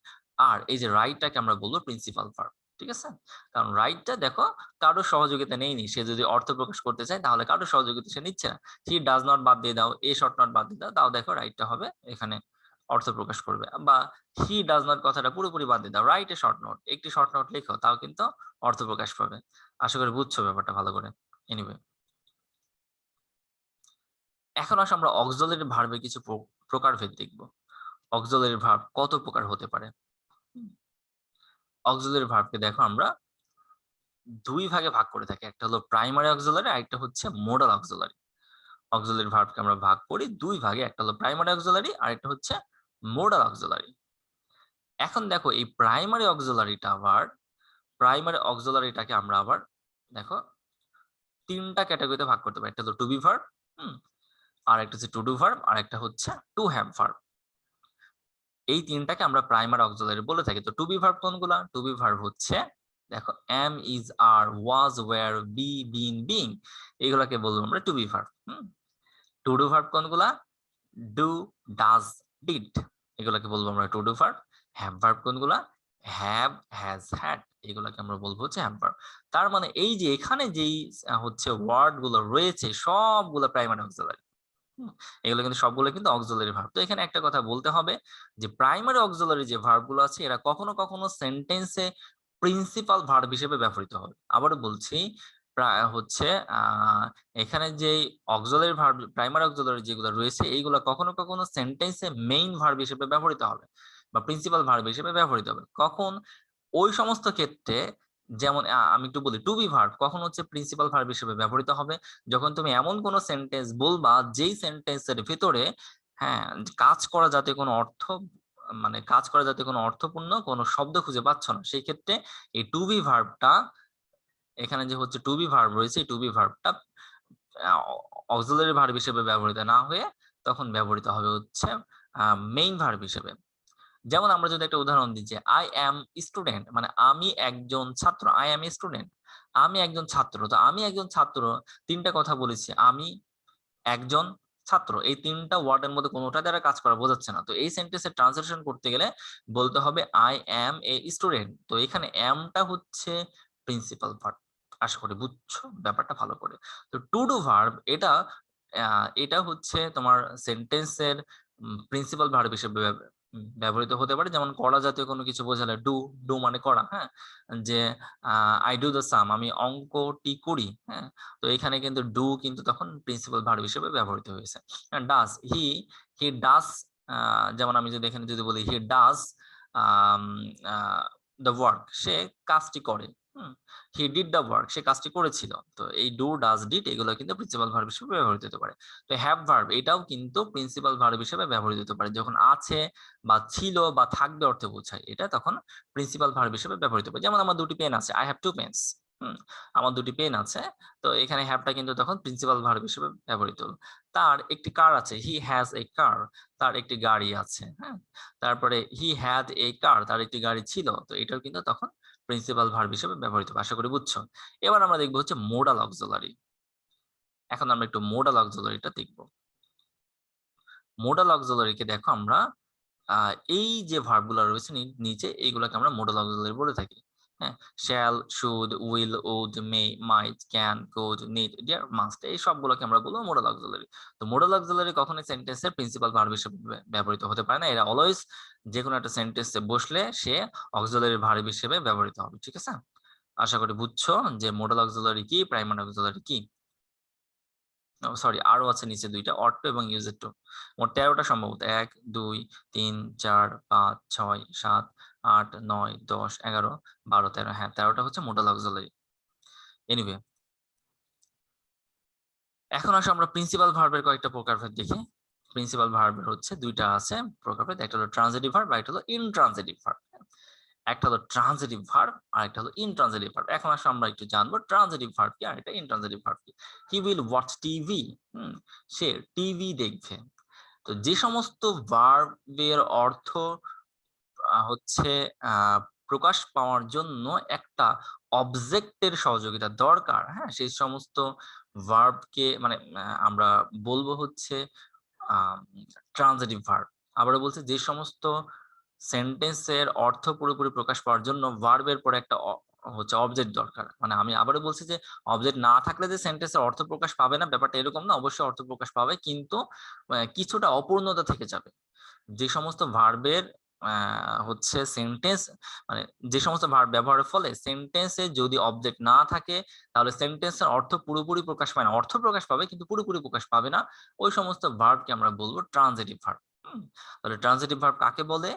Speaker 1: আর এই যে রাইটটাকে আমরা বলবো প্রিন্সিপাল ভার্ব। ঠিক আছে? কারণ রাইটটা দেখো কারো সহযোগিতা নেইনি, সে যদি অর্থ প্রকাশ করতে চায় তাহলে কারো সহযোগিতা সে নিচ্ছে না। হি ডাজ নট বাদ দিয়ে দাও, এ শর্ট নট বাদ দিয়ে দাও, তাও দেখো রাইটটা হবে এখানে অর্থ প্রকাশ করবে। বা হি ডাজ নট কথাটা পুরোপুরি বাদ দিয়ে দাও, রাইট এ শর্ট নোট, একটি শর্ট নোট লেখো, তাও কিন্তু অর্থ প্রকাশ পাবে। আশা করি বুঝছো ব্যাপারটা ভালো করে। এনিওয়ে, এখন আসলে আমরা অক্সিলারি ভার্বের কিছু প্রকারভেদ দেখব। অক্সিলারি ভার্ব কত প্রকার হতে পারে? অক্সিলারি ভার্বকে দেখো আমরা দুই ভাগে ভাগ করে থাকি, একটা হলো প্রাইমারি অক্সিলারি, আরেকটা হচ্ছে মোডাল অক্সিলারি। অক্সিলারি ভার্বকে আমরা ভাগ করি দুই ভাগে, একটা হলো প্রাইমারি অক্সিলারি, আরেকটা হচ্ছে মোডাল অক্সিলারি। এখন দেখো এই প্রাইমারি অক্সিলারিটাকে আমরা আবার দেখো তিনটা ক্যাটাগরিতে ভাগ করতে পারি। একটা হলো টু বি ভার্ব, আর একটা হচ্ছে টু ডু ভার্ব, আর একটা হচ্ছে টু হ্যাভ ভার্ব। এই তিনটাকে আমরা প্রাইমারি অক্সিলারি বলে থাকি। তো টু বি ভার্ব কোনগুলা? টু বি ভার্ব হচ্ছে দেখো am, is, are, was, were, be, been, being, এগুলাকে বলবো আমরা to be verb. To do verb কোনগুলা? ডু, ডাজ, ডিড, এগুলাকে বলবো আমরা to do verb. Have verb কোনগুলা? হ্যাভ, হ্যাজ, হ্যাড, এগুলাকে আমরা বলবো হচ্ছে হ্যাভ ভার্ব। তার মানে এই যে এখানে যেই হচ্ছে ওয়ার্ড গুলো রয়েছে সবগুলো প্রাইমারি অক্সিলারি। এগুলো কিন্তু সবগুলো কিন্তু অক্সিলারি ভার্ব। তো এখানে একটা কথা বলতে হবে যে প্রাইমারি অক্সিলারি যে ভার্ব গুলো আছে এরা কখনো কখনো সেন্টেন্সে প্রিন্সিপাল ভার্ব হিসেবে ব্যবহৃত হবে। আবারও বলছি, হচ্ছে এখানে যে অক্সিলারি ভার্ব প্রাইমারি অক্সিলারি যেগুলো রয়েছে এইগুলো কখনো কখনো সেন্টেন্সে মেইন ভার্ব হিসেবে ব্যবহৃত হবে বা প্রিন্সিপাল ভার্ব হিসেবে ব্যবহৃত হবে। কখন? ওই সমস্ত ক্ষেত্রে, যেমন আমি একটু বলি, টু বি ভার্ব কখন হচ্ছে প্রিন্সিপাল ভার্ব হিসেবে ব্যবহৃত হবে? যখন তুমি এমন কোন সেন্টেন্স বলবা যেই সেন্টেন্সের ভিতরে হ্যাঁ কাজ করা যাতে কোনো অর্থ মানে কাজ করা যাতে কোনো অর্থপূর্ণ কোনো শব্দ খুঁজে পাচ্ছ না, সেই ক্ষেত্রে এই টু বি ভার্বটা এখানে যে হচ্ছে টু বি ভার্ব রয়েছে, এই টু বি ভার্বটা অক্সিলারি ভার্ব হিসেবে ব্যবহৃত না হয়ে তখন ব্যবহৃত হবে হচ্ছে মেইন ভার্ব হিসেবে। যেমন আমরা যদি একটা উদাহরণ দিই যে আই অ্যাম স্টুডেন্ট, মানে আমি একজন ছাত্র। আই অ্যাম স্টুডেন্ট, আমি একজন ছাত্র। তো আমি একজন ছাত্র, তিনটা কথা বলেছি, আমি একজন ছাত্র, এই তিনটা ওয়ার্ডের মধ্যে কোনোটা দ্বারা কাজ করা বোঝাচ্ছে না। তো এই সেন্টেন্সের ট্রান্সলেশন করতে গেলে বলতে হবে আই অ্যাম এ স্টুডেন্ট। তো এখানে অ্যামটা হচ্ছে প্রিন্সিপাল ভার্ব। আশা করি বুঝছো ব্যাপারটা ভালো করে। তো টু ডু ভার্ব এটা হচ্ছে তোমার সেন্টেন্সের প্রিন্সিপাল ভার্ব হিসেবে ব্যবহৃত হতে পারে। যেমন করা জাতীয় কোনো কিছু বোঝালে ডু, ডু মানে করা, হ্যাঁ, যে আই ডু দ্য সাম, আমি অঙ্কটি করি, হ্যাঁ। তো এখানে কিন্তু ডু কিন্তু তখন প্রিন্সিপাল ভার্ব হিসেবে ব্যবহৃত হয়েছে। ডাজ, হি ডাজ যেমন আমি যদি এখানে যদি বলি হি ডাজ দ্য ওয়ার্ক, সে কাজটি করে। হি ডিড দ্য ওয়ার্ক, সে কাজটি করেছিল। তো এই ডু, ডাজ, ডিড এগুলো কিন্তু প্রিন্সিপাল ভার্ব হিসেবে ব্যবহৃত হতে পারে। তো হ্যাভ ভার্ব এটাও কিন্তু প্রিন্সিপাল ভার্ব হিসেবে ব্যবহৃত হতে পারে, যখন আছে বা ছিল বা থাকবে অর্থে বোঝায়, এটা তখন প্রিন্সিপাল ভার্ব হিসেবে ব্যবহৃত হবে। যেমন আমার দুটি পেন আছে, আই হ্যাভ টু পেন্স। আমার দুটি পেন আছে, তো এখানে হ্যাভটা কিন্তু তখন প্রিন্সিপাল ভার্ব হিসেবে ব্যবহৃত হলো। তার একটি কার আছে, হি হ্যাজ এ কার, তার একটি গাড়ি আছে। হ্যাঁ, তারপরে হি হ্যাড এ কার, তার একটি গাড়ি ছিল, তো এটাও কিন্তু তখন প্রিন্সিপাল ভার্ব হিসেবে ব্যবহৃত হবে। আশা করি বুঝছো। এবার আমরা দেখবো হচ্ছে মোডাল অক্সিলারি। এখন আমরা একটু মোডাল অক্সিলারিটা দেখবো। মোডাল অক্সিলারিকে দেখো আমরা এই যে ভার্বগুলো রয়েছে নিচে, এইগুলোকে আমরা মোডাল অক্সিলারি বলে থাকি। হ্যাঁ, shall, should, will, would, may, might, can, could, need, dare, must, এই সবগুলোকে আমরা বলবো মোডাল অক্সিলারি। তো মোডাল অক্সিলারি কখনোই সেন্টেন্সের প্রিন্সিপাল ভার্ব হিসেবে ব্যবহৃত হতে পারে না। এরা অলওয়েজ যে কোনো একটা সেন্টেন্সে বসলে সে অক্সিলারি ভার্ব হিসেবে ব্যবহৃত হবে। ঠিক আছে, আশা করি বুঝছো যে মোডাল অক্সিলারি কি, প্রাইমারি অক্সিলারি কি। সরি, আরো আছে নিচে দুইটা, অট টু এবং ইউজের টু। মোট 13টা সম্ভবত, 1 2 3 4 5 6 7 8 9 10 11 12 13, হ্যাঁ 13টা হচ্ছে মোডাল অক্সিলারি। এনিওয়ে, এখন আসলে আমরা প্রিন্সিপাল ভার্বের কয়েকটা প্রকারভেদ দেখি। প্রিন্সিপাল ভার্বের হচ্ছে দুইটা আছে প্রকারভেদ, একটা হলো ট্রানজিটিভ ভার্ব আর একটা হলো ইনট্রানজিটিভ ভার্ব। একটা হলো ট্রানজিটিভ ভার্ব আর একটা হলো ইনট্রানজিটিভ ভার্ব। এখন আসলে আমরা একটু জানবো ট্রানজিটিভ ভার্ব কি আর এটা ইনট্রানজিটিভ ভার্ব কি। He will watch TV, say TV দেখবে। তো যে সমস্ত ভার্বের অর্থ হচ্ছে প্রকাশ পাওয়ার জন্য একটা অবজেক্টের সহযোগিতা দরকার, হ্যাঁ, সেই সমস্ত ভার্বকে মানে আমরা বলবো হচ্ছে ট্রানজিটিভ ভার্ব। আবারও বলছি, যে সমস্ত সেন্টেন্সের অর্থ পুরোপুরি প্রকাশ পাওয়ার জন্য ভার্বের পরে একটা হচ্ছে অবজেক্ট দরকার। মানে আমি আবারও বলছি যে অবজেক্ট না থাকলে যে সেন্টেন্সের অর্থ প্রকাশ পাবে না, ব্যাপারটা এরকম না। অবশ্যই অর্থ প্রকাশ পাবে, কিন্তু কিছুটা অপূর্ণতা থেকে যাবে। যে সমস্ত ভার্বের হচ্ছে সেন্টেন্স মানে যে সমস্ত ভার্ব ব্যবহারের ফলে সেন্টেন্সে যদি অবজেক্ট না থাকে, তাহলে সেন্টেন্সের অর্থ পুরোপুরি প্রকাশ পায় না। অর্থ প্রকাশ পাবে কিন্তু পুরোপুরি প্রকাশ পাবে না। ওই সমস্ত ভার্বকে আমরা বলবো ট্রানজিটিভ ভার্ব। তাহলে ট্রানজিটিভ ভার্ব কাকে বলে?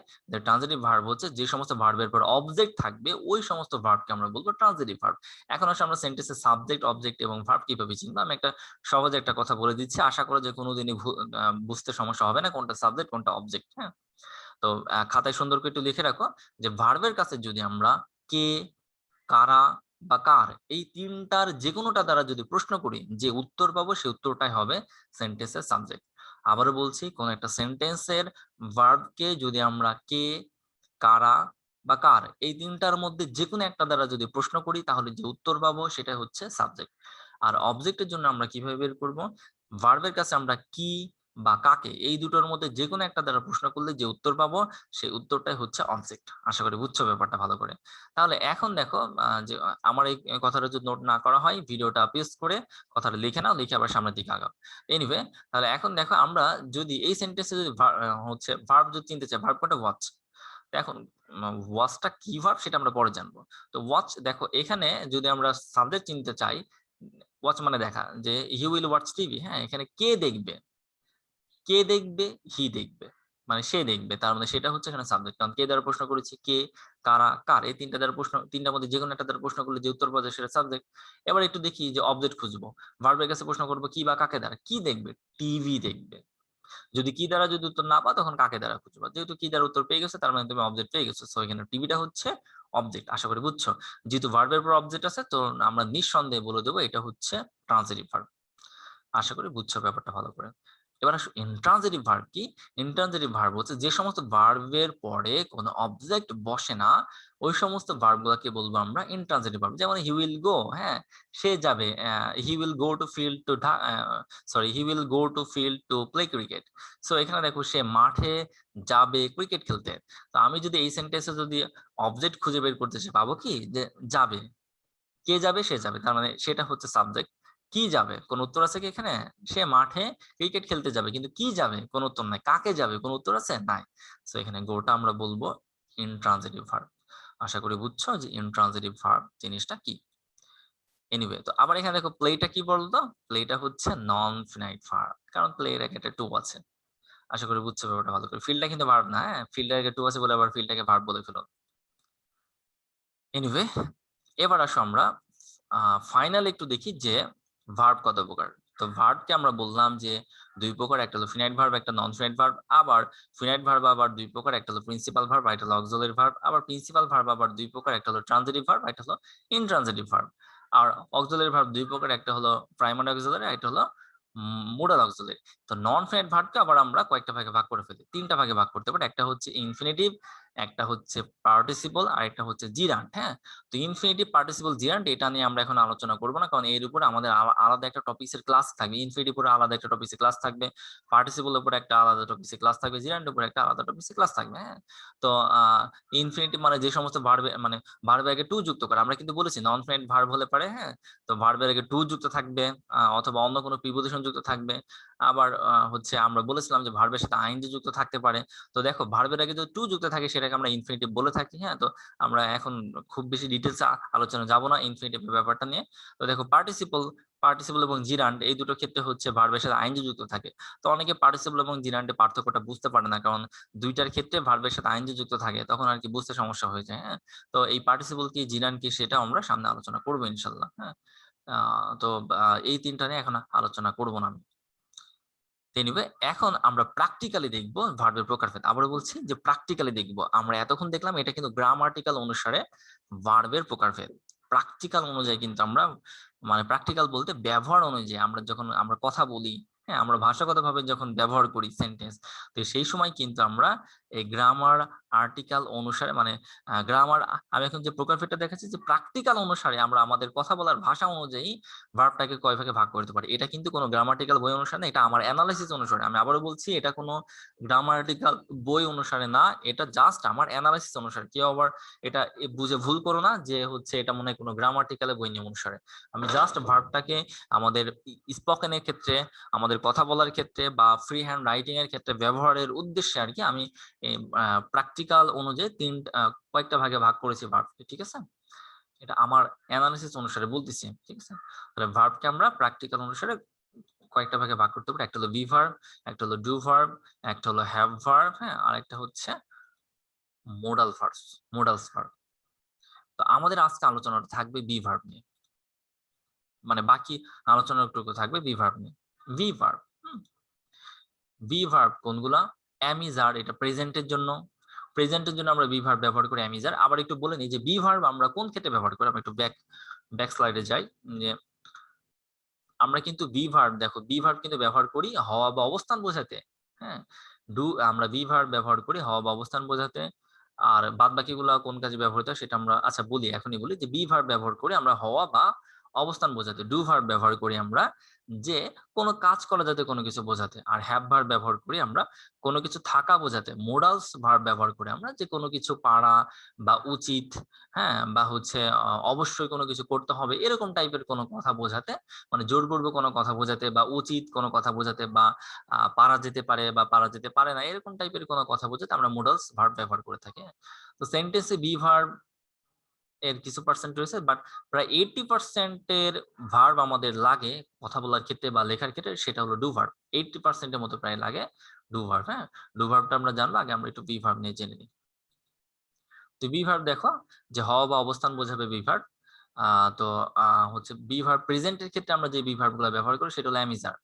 Speaker 1: ট্রানজিটিভ ভার্ব হচ্ছে যে সমস্ত ভার্বের পর অবজেক্ট থাকবে, ওই সমস্ত ভার্বকে আমরা বলবো ট্রানজিটিভ ভার্ব। এখন আসলে আমরা সেন্টেন্সে সাবজেক্ট, অবজেক্ট এবং ভার্ব কিভাবে চিনবো, আমি একটা সহজে একটা কথা বলে দিচ্ছি। আশা করি যে কোনোদিনই বুঝতে সমস্যা হবে না কোনটা সাবজেক্ট কোনটা অবজেক্ট। হ্যাঁ, তো খাতায় সুন্দর করে একটু লিখে রাখো যে ভার্বের কাছে যদি আমরা কে, কারা বা কার এই তিনটার যে কোনোটা দ্বারা যদি প্রশ্ন করি, যে উত্তর পাবো সেই উত্তরটাই হবে সেন্টেন্সের সাবজেক্ট। আবারও বলছি, কোন একটা সেন্টেন্সের ভার্বকে যদি আমরা কে, কারা বা কার এই তিনটার মধ্যে যে কোনো একটা দ্বারা যদি প্রশ্ন করি, তাহলে যে উত্তর পাবো সেটা হচ্ছে সাবজেক্ট। আর অবজেক্টের জন্য আমরা কিভাবে বের করব? ভার্বের কাছে আমরা কি বা কাকে এই দুটোর মধ্যে যে কোনো একটা দ্বারা প্রশ্ন করলে যে উত্তর পাবো সেই উত্তরটাই হচ্ছে অবজেক্ট। আশা করি বুঝছো ব্যাপারটা ভালো করে। তাহলে এখন দেখো যে আমার এই কথাটা যদি নোট না করা হয়, ভিডিওটা পেস্ট করে কথাটা লিখে নাও, লিখে আবার সামনের দিকে আগাও। এনিওয়ে, তাহলে এখন দেখো আমরা যদি এই সেন্টেন্সে যদি হচ্ছে ভার্ব যদি চিনতে চাই, ভার্ব কোনটা? ওয়াচ। এখন ওয়াচটা কি ভার্ব সেটা আমরা পরে জানবো। তো ওয়াচ দেখো, এখানে যদি আমরা সাবজেক্ট চিনতে চাই, ওয়াচ মানে দেখা, যে হি উইল ওয়াচ টিভি, হ্যাঁ, এখানে কে দেখবে, কে দেখবে, হি দেখবে, মানে সে দেখবে, তার মানে সেটা হচ্ছে এখানে সাবজেক্ট। কারণ কে দ্বারা প্রশ্ন করেছি, কে, কারা, কার এই তিনটা দ্বারা প্রশ্ন, তিনটার মধ্যে যে কোনো একটা দ্বারা প্রশ্ন করলে যে উত্তর পাওয়া যায় সেটা সাবজেক্ট। এবার একটু দেখি যে অবজেক্ট খুঁজবো। ভার্বের কাছে প্রশ্ন করবো কি বা কাকে দ্বারা, কি দেখবে, টিভি দেখবে। যদি কি দ্বারা যদি উত্তর না পাও, তখন কাকে দ্বারা খুঁজবা। যেহেতু কি দ্বারা উত্তর পেয়ে গেছো, তার মানে তুমি অবজেক্ট পেয়ে গেছো। সো এখানে টিভিটা হচ্ছে অবজেক্ট। আশা করি বুঝছো। যেহেতু ভার্বের পর অবজেক্ট আছে, তো আমরা নিঃসন্দেহে বলে দেবো এটা হচ্ছে ট্রান্সিটিভ ভার্ব। আশা করি বুঝছো ব্যাপারটা ভালো করে। এবার আসো ইনট্রানজিটিভ ভার্ব কি। ইনট্রানজিটিভ ভার্ব হচ্ছে যে সমস্ত ভার্বের পরে কোনো অবজেক্ট বসে না, ওই সমস্ত ভার্ব গুলাকে বলবো আমরা ইনট্রানজিটিভ ভার্ব। যেমন হি উইল গো, হ্যাঁ, সে যাবে। He will go to field to sorry, he will go to field to play cricket. So এখানে দেখো সে মাঠে যাবে ক্রিকেট খেলতে। তো আমি যদি এই সেন্টেন্সে যদি অবজেক্ট খুঁজে বের করতে চাই, পাবো কি যে যাবে। কে যাবে? সে যাবে, তার মানে সেটা হচ্ছে সাবজেক্ট। কি যাবে? কোন উত্তর আছে কি এখানে? সে মাঠে ক্রিকেট খেলতে যাবে, কিন্তু কি যাবে কোন উত্তর নাই। কাকে যাবে কোন উত্তর আছে? নাই। সো এখানে গোটা আমরা বলবো ইনট্রানজিটিভ ভার্ব। আশা করি বুঝছো যে ইনট্রানজিটিভ ভার্ব জিনিসটা কি। এনিওয়ে, তো আবার এখানে দেখো প্লেটা কি বলতো? প্লেটা হচ্ছে নন ফিনাইট ভার্ব, কারণ প্লে এর আগে একটা টু আছে। আশা করি বুঝছো ব্যাপারটা ভালো করে। ফিলটা কিন্তু ভার্ব না, হ্যাঁ? ফিলটার আগে টু আছে বলে আবার ফিলটাকে ভার্ব বলে ফেলো। এনিওয়ে, এবার আসো আমরা ফাইনাল একটু দেখি যে ভার্ব কত প্রকার। তো ভার্বকে আমরা বললাম যে দুই প্রকার, একটা হলো ফিনাইট ভার্ব, একটা নন ফিনাইট ভার্ব। আবার ফিনাইট ভার্ব আবার দুই প্রকার, একটা হলো প্রিন্সিপাল ভার্ব, একটা হলো অক্সিলারি ভার্ব। আবার প্রিন্সিপাল ভার্ব আবার দুই প্রকার, একটা হলো ট্রানজিটিভ ভার্ব, একটা হলো ইনট্রানজিটিভ ভার্ব। আর অক্সিলারি ভার্ব দুই প্রকার, একটা হলো প্রাইমারি অক্সিলারি, একটা হলো মোডাল অক্সিলারি। তো নন ফিনাইট ভার্বকে আবার আমরা কয়েকটা ভাগে ভাগ করে ফেলি, তিনটা ভাগে ভাগ করতে পারি। একটা হচ্ছে ইনফিনিটিভ, একটা হচ্ছে পার্টিসিপল, আর একটা হচ্ছে জিরান্ট। হ্যাঁ, তো ইনফিনিটিভ, পার্টিসিপল, জিরান্ট এটা নিয়ে আমরা এখন আলোচনা করব না, কারণ এর উপরে আমাদের আলাদা একটা টপিক্সের ক্লাস থাকবে। ইনফিনিটিভ উপরে আলাদা একটা টপিক্সের ক্লাস থাকবে, পার্টিসিপল উপরে একটা আলাদা টপিক্সের ক্লাস থাকবে, জিরান্ট উপরে একটা আলাদা টপিক্সের ক্লাস থাকবে। হ্যাঁ, তো ইনফিনিটিভ মানে যে সমস্ত ভার্বে মানে ভার্বের আগে টু যুক্ত করে, আমরা কিন্তু বলেছি নন ফিনাইট ভার্ব হলে পারে। হ্যাঁ, তো ভার্বের আগে টু যুক্ত থাকবে, অথবা অন্য কোনো প্রিপোজিশন যুক্ত থাকবে। আবার হচ্ছে আমরা বলেছিলাম যে ভার্বের সাথে আইএনজি যুক্ত থাকতে পারে। তো দেখো, ভার্বের আগে যদি টু যুক্ত থাকে সেটাকে আমরা ইনফিনিটিভ বলে থাকি। হ্যাঁ, তো আমরা এখন খুব বেশি ডিটেলস আলোচনা যাব না ইনফিনিটিভ ব্যাপারটা নিয়ে। তো দেখো, পার্টিসিপল এবং জিরান্ড এই দুটো ক্ষেত্রে হচ্ছে ভার্বের সাথে আইনজি যুক্ত থাকে। তো অনেকে পার্টিসিপল এবং জিরান্ডের পার্থক্যটা বুঝতে পারে না, কারণ দুইটার ক্ষেত্রে ভার্বের সাথে আইনজি যুক্ত থাকে, তখন আর কি বুঝতে সমস্যা হয়ে যায়। হ্যাঁ, তো এই পার্টিসিপল কি জিরান্ড কি সেটা আমরা সামনে আলোচনা করবো ইনশাল্লাহ। হ্যাঁ, তো এই তিনটা নিয়ে এখন আলোচনা করবো না আমি। এনিওয়ে, এখন আমরা প্র্যাকটিক্যালি দেখব ভার্বের প্রকারভেদ। আবারও বলছি যে প্র্যাকটিক্যালি দেখব। আমরা এতক্ষণ দেখলাম এটা কিন্তু গ্রামাটিক্যাল অনুসারে ভার্বের প্রকারভেদ। প্র্যাকটিক্যাল অনুযায়ী কিন্তু আমরা মানে প্র্যাকটিক্যাল বলতে ব্যবহার অনুযায়ী আমরা যখন আমরা কথা বলি, হ্যাঁ, আমরা ভাষাগতভাবে যখন ব্যবহার করি সেন্টেন্স, তো সেই সময় কিন্তু আমরা এই গ্রামার আর্টিকেল অনুসারে মানে গ্রামার, আমি এখন যে প্রকারভেদটা দেখাচ্ছি যে প্র্যাকটিক্যাল অনুসারে আমরা আমাদের কথা বলার ভাষা অনুযায়ী ভার্বটাকে কয় ভাগে ভাগ করতে পারি। এটা কিন্তু কোনো গ্রামাটিক্যাল বই অনুসারে না, এটা আমার অ্যানালাইসিস অনুসারে। আমি আবারও বলছি, এটা কোনো গ্রামাটিক্যাল বই অনুসারে না, এটা জাস্ট আমার অ্যানালাইসিস অনুসারে। কেউ আবার এটা বুঝে ভুল করো না যে হচ্ছে এটা মনে হয় কোনো গ্রামাটিক্যাল বই নিয়ম অনুসারে। আমি জাস্ট ভার্বটাকে আমাদের স্পোকেনের ক্ষেত্রে, আমাদের কথা বলার ক্ষেত্রে বা ফ্রি হ্যান্ড রাইটিং এর ক্ষেত্রে ব্যবহারের উদ্দেশ্যে আর কি আমি প্র্যাকটিক্যাল অনুযায়ী কয়েকটা ভাগে ভাগ করেছি ভার্বকে। ঠিক আছে, এটা আমার অ্যানালিসিস অনুসারে বলতেছি। ঠিক আছে, তাহলে ভার্বকে আমরা প্র্যাকটিক্যাল অনুসারে কয়েকটা ভাগে ভাগ করতে পারি। একটা হলো বি ভার্ব, একটা হলো ডু ভার্ব, একটা হলো হ্যাভ ভার্ব, হ্যাঁ, আর একটা হচ্ছে মোডালস ভার্ব। তো আমাদের আজকে আলোচনাটা থাকবে বি ভার্ব নিয়ে, মানে বাকি আলোচনাটুকু থাকবে বি ভার্ব নিয়ে। বি ভার্ব, বি ভার্ব কোনগুলা? অ্যাম ইজ আর, এটা প্রেজেন্টের জন্য। আমরা বি ভার্ব ব্যবহার করি, অ্যাম ইজ আর। আবার একটু বলে নিই যে বি ভার্ব আমরা কোন ক্ষেত্রে ব্যবহার করি। আমরা একটু ব্যাক স্লাইডে যাই। যে আমরা কিন্তু বি ভার্ব, দেখো বি ভার্ব কিন্তু ব্যবহার করি হওয়া বা অবস্থান বোঝাতে। হ্যাঁ, আমরা বি ভার্ব ব্যবহার করি হওয়া বা অবস্থান বোঝাতে। আর বাদ বাকিগুলো কোন কাজে ব্যবহৃত হয় সেটা আমরা আচ্ছা বলি, এখনই বলি যে বি ভার্ব ব্যবহার করি আমরা হওয়া বা অবস্থান বোঝাতে। ডু ভার্ব ব্যবহার করি আমরা যে কোনো কাজ করা যাতে কোনো কিছু বোঝাতে। আর হ্যাভ ভার্ব ব্যবহার করি আমরা কোনো কিছু থাকা বোঝাতে। মোডালস ভার্ব ব্যবহার করি আমরা যে কোনো কিছু পারা বা উচিত, হ্যাঁ, বা হচ্ছে অবশ্যই কোনো কিছু করতে হবে এরকম টাইপের কোনো কথা বোঝাতে, মানে জোরপূর্বক কোনো কথা বোঝাতে বা উচিত কোনো কথা বোঝাতে বা পারা যেতে পারে বা পারা যেতে পারে না এরকম টাইপের কোনো কথা বোঝাতে আমরা মোডালস ভার্ব ব্যবহার করে থাকি। তো সেন্টেন্সে বি ভার্ব এর কিছু পার্সেন্ট রয়েছে, বাট প্রায় 80% এর ভার্ব আমাদের লাগে কথা বলার ক্ষেত্রে বা লেখার ক্ষেত্রে, সেটা হলো ডু ভার্ব। 80% এর মতো প্রায় লাগে ডু ভার্ব। হ্যাঁ, ডু ভার্বটা আমরা জানবো, আগে আমরা একটু বি ভার্ব নিয়ে জেনে নিই। তো বি ভার্ব দেখো যে হওয়া বা অবস্থান বোঝাবে বি ভার্ব। তো হচ্ছে বি ভার্ব প্রেজেন্টের ক্ষেত্রে আমরা যে বি ভার্ব গুলো ব্যবহার করি সেটা হলো অ্যাম ইজ আর।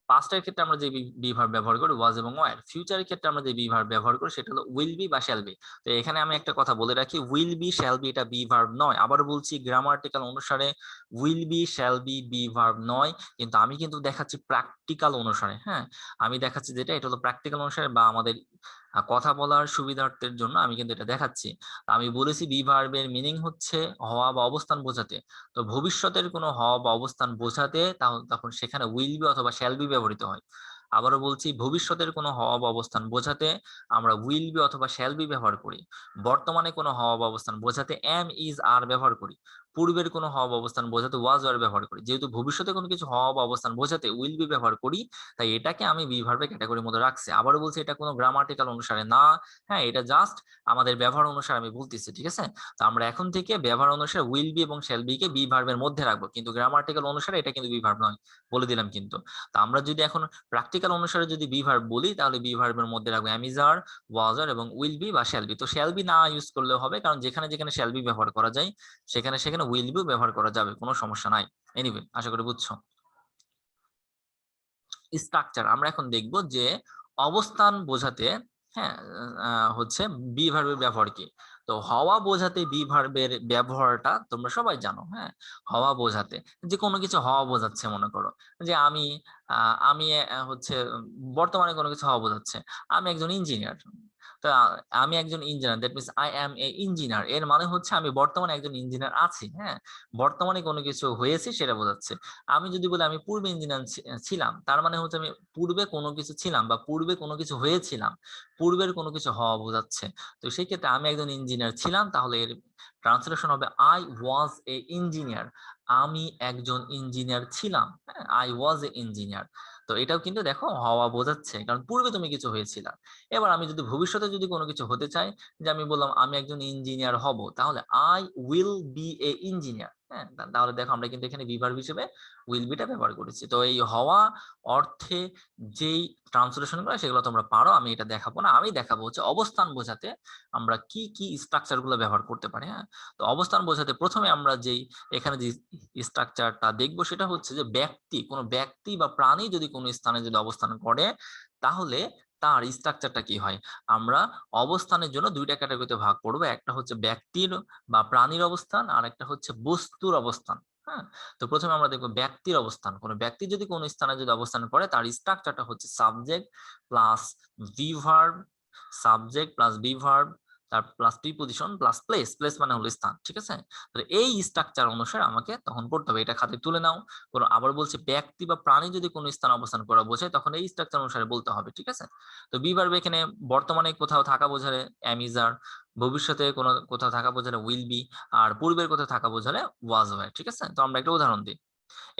Speaker 1: পাস্টের ক্ষেত্রে আমরা যে বি ভার্ব ব্যবহার করি ওয়াজ এবং ওয়্যার। ফিউচারের ক্ষেত্রে আমরা যে বি ভার্ব ব্যবহার করি সেটা হলো উইল বি বা শ্যাল বি। তো এখানে আমি একটা কথা বলে রাখি, উইল বি শ্যাল বি এটা বি ভার্ব নয়। আবার বলছি, গ্রামাটিক্যাল অনুসারে will be shall be be verb নয়, কিন্তু আমি কিন্তু দেখাচ্ছি প্র্যাকটিক্যাল অনুসারে। হ্যাঁ, আমি দেখাচ্ছি যেটা এটা হলো প্র্যাকটিক্যাল অনুসারে বা আমাদের কথা বলার সুবিধার্থের জন্য আমি কিন্তু এটা দেখাচ্ছি। আমি বলেছি বি ভার্বের মিনিং হচ্ছে হওয়া বা অবস্থান বোঝাতে। তো ভবিষ্যতের কোনো হওয়া বা অবস্থান বোঝাতে তখন সেখানে উইল বি অথবা শ্যাল বি ব্যবহৃত হয়। আবারও বলছি, ভবিষ্যতের কোনো হওয়া বা অবস্থান বোঝাতে আমরা উইল বি অথবা শ্যাল বি ব্যবহার করি। বর্তমানে কোনো হওয়া বা অবস্থান বোঝাতে এম ইজ আর ব্যবহার করি। পূর্বের কোনো হওয়া বা অবস্থান বোঝাতে ওয়াজ ওয়ার ব্যবহার করি, যেহেতু ভবিষ্যতে কোনো কিছু হওয়া বা অবস্থান বোঝাতে উইল বি ব্যবহার করি, তাই এটাকে আমি বি ভার্বের ক্যাটাগরির মধ্যে রাখছি। আবারও বলছি, এটা কোনো গ্রামাটিক্যাল অনুসারে না, হ্যাঁ, এটা জাস্ট আমাদের ব্যবহার অনুসারে আমি বলতেছি, ঠিক আছে? তো আমরা এখন থেকে ব্যবহার অনুসারে উইল বি এবং শ্যাল বি কে বি ভার্বের মধ্যে রাখবো, কিন্তু গ্রামাটিক্যাল অনুসারে এটা কিন্তু বি ভার্ব নয়, বলে দিলাম কিন্তু। তো আমরা যদি এখন প্র্যাকটিক্যাল অনুসারে যদি বি ভার্ব বলি, তাহলে বি ভার্বের মধ্যে রাখবো অ্যাম ইজ আর, ওয়াজ আর এবং উইল বি বা শ্যাল বি। তো শ্যাল বি না ইউজ করলেও হবে, কারণ যেখানে যেখানে শ্যাল বি ব্যবহার করা যায় সেখানে সেখানে উইল বিও ব্যবহার করা যাবে, কোনো সমস্যা নাই। এনিওয়ে, আশা করি বুঝছো। স্ট্রাকচার আমরা এখন দেখব যে অবস্থান বোঝাতে, হ্যাঁ, হচ্ছে বি ভার্বের ব্যবহার কি। তো হওয়া বোঝাতে বি ভার্বের ব্যবহারটা তোমরা সবাই জানো, হ্যাঁ। হওয়া বোঝাতে যে কোনো কিছু হওয়া বোঝাচ্ছে, মনে করো যে আমি হচ্ছে বর্তমানে কোনো কিছু হওয়া বোঝাচ্ছে, আমি একজন ইঞ্জিনিয়ার। তো আমি একজন engineer, that means I am A engineer, এর মানে হচ্ছে আমি বর্তমানে একজন ইঞ্জিনিয়ার আছি, হ্যাঁ। বর্তমানে কোনো কিছু হয়েছে সেটা বোঝাচ্ছে। আমি যদি বলি আমি পূর্বে ইঞ্জিনিয়ার ছিলাম, তার মানে হচ্ছে আমি পূর্বে কোনো কিছু ছিলাম বা পূর্বে কোনো কিছু হয়েছিলাম, পূর্বের কোনো কিছু হওয়া বোঝাচ্ছে। তো সেই ক্ষেত্রে আমি একজন ইঞ্জিনিয়ার ছিলাম, তাহলে এর ট্রান্সলেশন হবে আই ওয়াজ এ ইঞ্জিনিয়ার। আমি একজন ইঞ্জিনিয়ার ছিলাম, হ্যাঁ, আই ওয়াজ এ ইঞ্জিনিয়ার। তো এটাও কিন্তু দেখো হওয়া বোঝাচ্ছে, কারণ পূর্বে তুমি কিছু হয়েছিল। এবার আমি যদি ভবিষ্যতে যদি কোনো কিছু হতে চাই, যে আমি বললাম আমি একজন ইঞ্জিনিয়ার হব, তাহলে I will B A engineer, হ্যাঁ। তাহলে দেখো আমরা কিন্তু এখানে বিভার্ব হিসেবে উইল বিটা ব্যবহার করেছি। তো এই হওয়া অর্থে যেই ট্রান্সলেশন গুলো সেগুলো তোমরা পারো, আমি এটা দেখাবো না, আমি দেখাবো হচ্ছে অবস্থান বোঝাতে আমরা কি কি স্ট্রাকচার গুলো ব্যবহার করতে পারি, হ্যাঁ। তো অবস্থান বোঝাতে প্রথমে আমরা যেই এখানে যে স্ট্রাকচারটা দেখবো সেটা হচ্ছে যে ব্যক্তি, কোনো ব্যক্তি বা প্রাণী যদি কোনো স্থানে যদি অবস্থান করে, তাহলে তার স্ট্রাকচারটা কি হয়। আমরা অবস্থানের জন্য দুইটা ক্যাটাগরিতে ভাগ করবো, একটা হচ্ছে ব্যক্তির বা প্রাণীর অবস্থান, আর একটা হচ্ছে বস্তুর অবস্থান, হ্যাঁ। তো প্রথমে আমরা দেখবো ব্যক্তির অবস্থান। কোনো ব্যক্তি যদি কোনো স্থানে যদি অবস্থান করে, তার স্ট্রাকচারটা হচ্ছে subject plus be verb, subject plus be verb, তার plus preposition plus place, place মানে হলো স্থান, ঠিক আছে? তো এই স্ট্রাকচার অনুসারে আমাকে তখন পড়তে হবে, এটা খাতে তুলে নাও। কোনো আবার বলছি, ব্যক্তি বা প্রাণী যদি কোনো স্থানে অবস্থান করা বোঝায়, তখন এই স্ট্রাকচার অনুসারে বলতে হবে, ঠিক আছে? তো বি ভার্ব এখানে বর্তমানে কোথাও থাকা বোঝালে অ্যাম ইজ আর, ভবিষ্যতে কোনো কোথাও থাকা বোঝালে উইল বি, আর পূর্বের কোথাও থাকা বোঝালে ওয়াজ ওয়্যার, ঠিক আছে? তো আমরা একটা উদাহরণ দিই।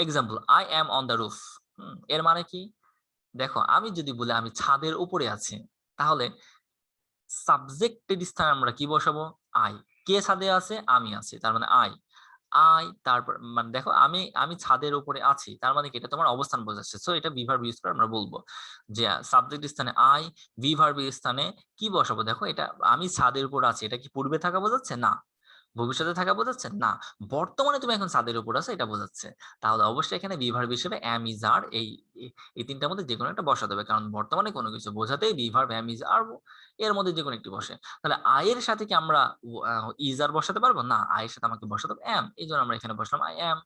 Speaker 1: Example, I am on the roof. এর মানে কি? দেখো, আমি যদি বলি আমি ছাদের উপরে আছি, তাহলে সাবজেক্টের স্থানে আমরা কি বসাবো? আই। কে ছাদে আছে? আমি আছি, তার মানে আই। আই, তারপর মানে দেখো আমি আমি ছাদের উপরে আছি, তার মানে কি? এটা তোমার অবস্থান বোঝাচ্ছে। সো এটা বি ভার্ব ইউজ করে আমরা বলবো যে সাবজেক্টের স্থানে আই, বি ভার্বের স্থানে কি বসাবো? দেখো, এটা আমি ছাদের উপর আছি, এটা কি পূর্বে থাকা বোঝাচ্ছে? না। ভবিষ্যতে থাকা বোঝাচ্ছে? না। বর্তমানে তুমি এখন ছাদের উপর আছো, এটা বোঝাচ্ছে। তাহলে অবশ্যই এখানে বি ভার্ব হিসেবে অ্যাম ইজ আর, এই তিনটার মধ্যে যে কোনো একটা বসাতে হবে, কারণ বর্তমানে কোনো কিছু বোঝাতেই বি ভার্ব অ্যাম ইজ আর, এর মধ্যে যে কোনো একটি বসে। তাহলে আই এর সাথে কি আমরা ইজ আর বসাতে পারবো? না, আই এর সাথে আমাকে বসাতে হবে অ্যাম, এই জন্য আমরা এখানে বসলাম আই অ্যাম।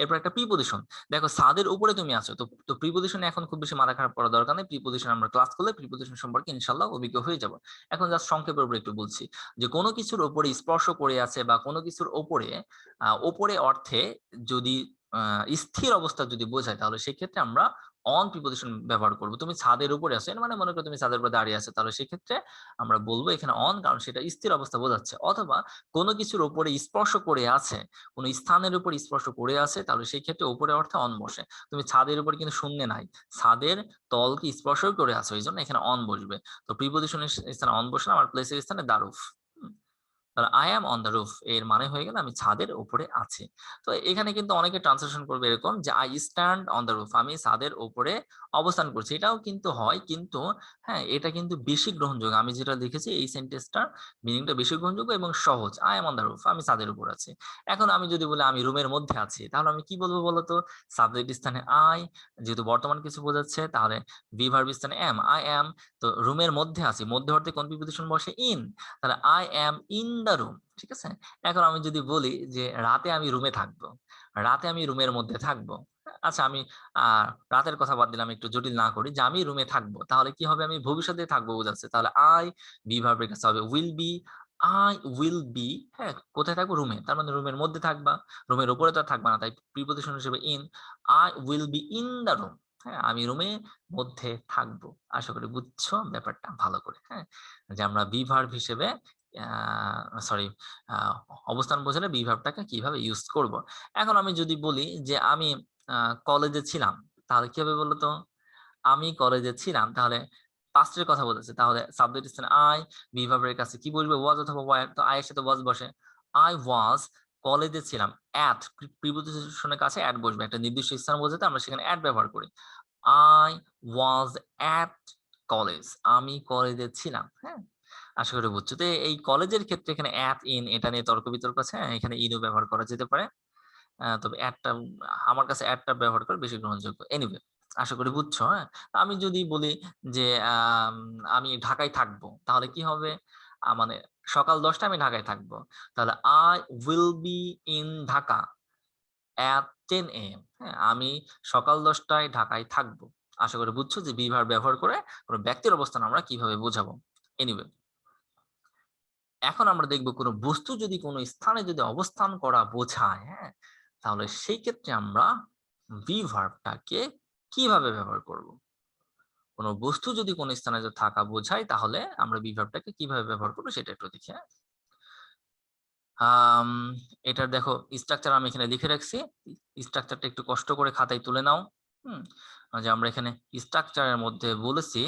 Speaker 1: এরপর একটা প্রিপজিশন। দেখো, ছাদের উপরে তুমি আছো, তো প্রিপজিশনে এখন খুব বেশি মাথা খারাপ করার দরকার নেই। প্রিপজিশন আমরা ক্লাস করলে প্রিপজিশন সম্পর্কে ইনশাল্লাহ অভিজ্ঞ হয়ে যাব। এখন জাস্ট সংক্ষেপের উপর একটু বলছি, যে কোনো কিছুর উপরে স্পর্শ করে আছে বা কোনো কিছুর ওপরে ওপরে অর্থে যদি স্থির অবস্থা যদি বোঝায়, তাহলে সেক্ষেত্রে আমরা অন প্রিপজিশন ব্যবহার করব। তুমি ছাদের উপরে আছো, এর মানে মনে করো তুমি ছাদের উপরে দাঁড়িয়ে আছো, তাহলে সেক্ষেত্রে আমরা বলবো এখানে অন, কারণ সেটা স্থির অবস্থা বোঝাচ্ছে। অথবা কোনো কিছুর উপরে স্পর্শ করে আছে, কোনো স্থানের উপর স্পর্শ করে আছে, তাহলে সেই ক্ষেত্রে উপরে অর্থে অন বসে। তুমি ছাদের উপর কিন্তু শূন্যে নাই, ছাদের তলকে স্পর্শ করে আছো, এই জন্য এখানে অন বসবে। তো প্রিপজিশনের স্থানে অন বসলাম, আর প্লেসের স্থানে দ্য রুফ। তাহলে I am on the roof এর মানে হয়ে গেল আমি ছাদের উপরে আছি। তো এখানে কিন্তু অনেকে ট্রান্সলেশন করবে এরকম যে I stand on the roof, আমি ছাদের উপরে অবস্থান করছি। এটাও কিন্তু হয়, কিন্তু হ্যাঁ, এটা কিন্তু বেশি গ্রহণযোগ্য। আমি যেটা লিখেছি এই সেন্টেন্সটার মিনিংটা বেশি গ্রহণযোগ্য এবং সহজ। I am on the roof, আমি ছাদের উপর আছি। এখন আমি যদি বলি আমি রুমের মধ্যে আছি, তাহলে আমি কি বলবো বলতো? সাবজেক্ট স্থানে আই, যেহেতু বর্তমান কিছু বোঝাচ্ছে, তাহলে বি ভার্ব স্থানে অ্যাম, আই অ্যাম। তো রুমের মধ্যে আছি, মধ্যে অর্থে কোন প্রিপজিশন বসে? ইন। তাহলে I am in the room, ঠিক আছে? এখন আমি যদি বলি যে রাতে আমি রুমে থাকবো, রাতে আমি রুমের মধ্যে থাকবো। আচ্ছা, আমি রাতের কথা বাদ দিলাম, একটু জটিল না করি, যে আমি রুমে থাকবো, তাহলে কি হবে? আমি ভবিষ্যতে থাকবো বোঝাচ্ছে, তাহলে আই বি ভার্বের কাছে হবে will be. I will be, হ্যাঁ, কোথায় থাকবো? রুমে, তার মানে রুমের মধ্যে থাকবা, রুমের উপরে তো আর থাকবা না, তাই প্রিপজিশন হিসেবে in. I will be in the room, হ্যাঁ, আমি রুমের মধ্যে থাকবো। আশা করি বুঝছো ব্যাপারটা ভালো করে, হ্যাঁ, যে আমরা বি ভার্ব হিসেবে সরি, অবস্থান বোঝালে বি ভার্বটাকে কিভাবে ইউজ করব। এখন আমি যদি বলি যে আমি কলেজে ছিলাম, তাহলে কি হবে বলতো? আমি কলেজে ছিলাম, তাহলে পাস্টের কথা বলেছে, তাহলে সাবজেক্ট ইজ আই, বি ভার্বের কাছে কি বসবে? ওয়াজ অথবা ওয়্যার, তো আই এর সাথে ওয়াজ বসে। আই ওয়াজ কলেজে ছিলাম, অ্যাট প্রিপোজিশনের কাছে অ্যাট বসবে, একটা নির্দিষ্ট স্থান বোঝাতে আমরা সেখানে অ্যাট ব্যবহার করি। আই ওয়াজ অ্যাট কলেজ, আমি কলেজে ছিলাম। হ্যাঁ, আশা করি বুঝছো। তো এই কলেজের ক্ষেত্রে এখানে অ্যাট ইন এটা নিয়ে তর্ক বিতর্ক আছে। হ্যাঁ, এখানে ইনও ব্যবহার করা যেতে পারে। তবে অ্যাডটা আমার কাছে অ্যাডটা ব্যবহার করে বেশি গ্রহণযোগ্য। এনিওয়ে, আশা করি বুঝছো। হ্যাঁ? আমি যদি বলি যে আমি ঢাকায় থাকবো, তাহলে কি হবে? মানে সকাল ১০ টায় আমি ঢাকায় থাকবো। তাহলে I will be in Dhaka at 10 AM, হ্যাঁ? আমি সকাল ১০ টায় ঢাকায় থাকবো। আশা করি বুঝছো যে be verb ব্যবহার করে কোন ব্যক্তির অবস্থান আমরা কিভাবে বোঝাবো। এনিওয়ে, এখন আমরা দেখব কোন বস্তু যদি কোন স্থানে যদি অবস্থান করা বোঝায়, হ্যাঁ? তাহলে সেই ক্ষেত্রে আমরা বি ভার্বটাকে কিভাবে ব্যবহার করব? কোন বস্তু যদি কোন স্থানে যদি থাকা বোঝায়, তাহলে আমরা বি ভার্বটাকে কিভাবে ব্যবহার করব সেটা একটু দেখি। হ্যাঁ? আম এটার দেখো স্ট্রাকচার আমি এখানে লিখে রাখছি। স্ট্রাকচারটা একটু কষ্ট করে খাতায় তুলে নাও। হুম? যে আমরা এখানে স্ট্রাকচারের মধ্যে বলেছি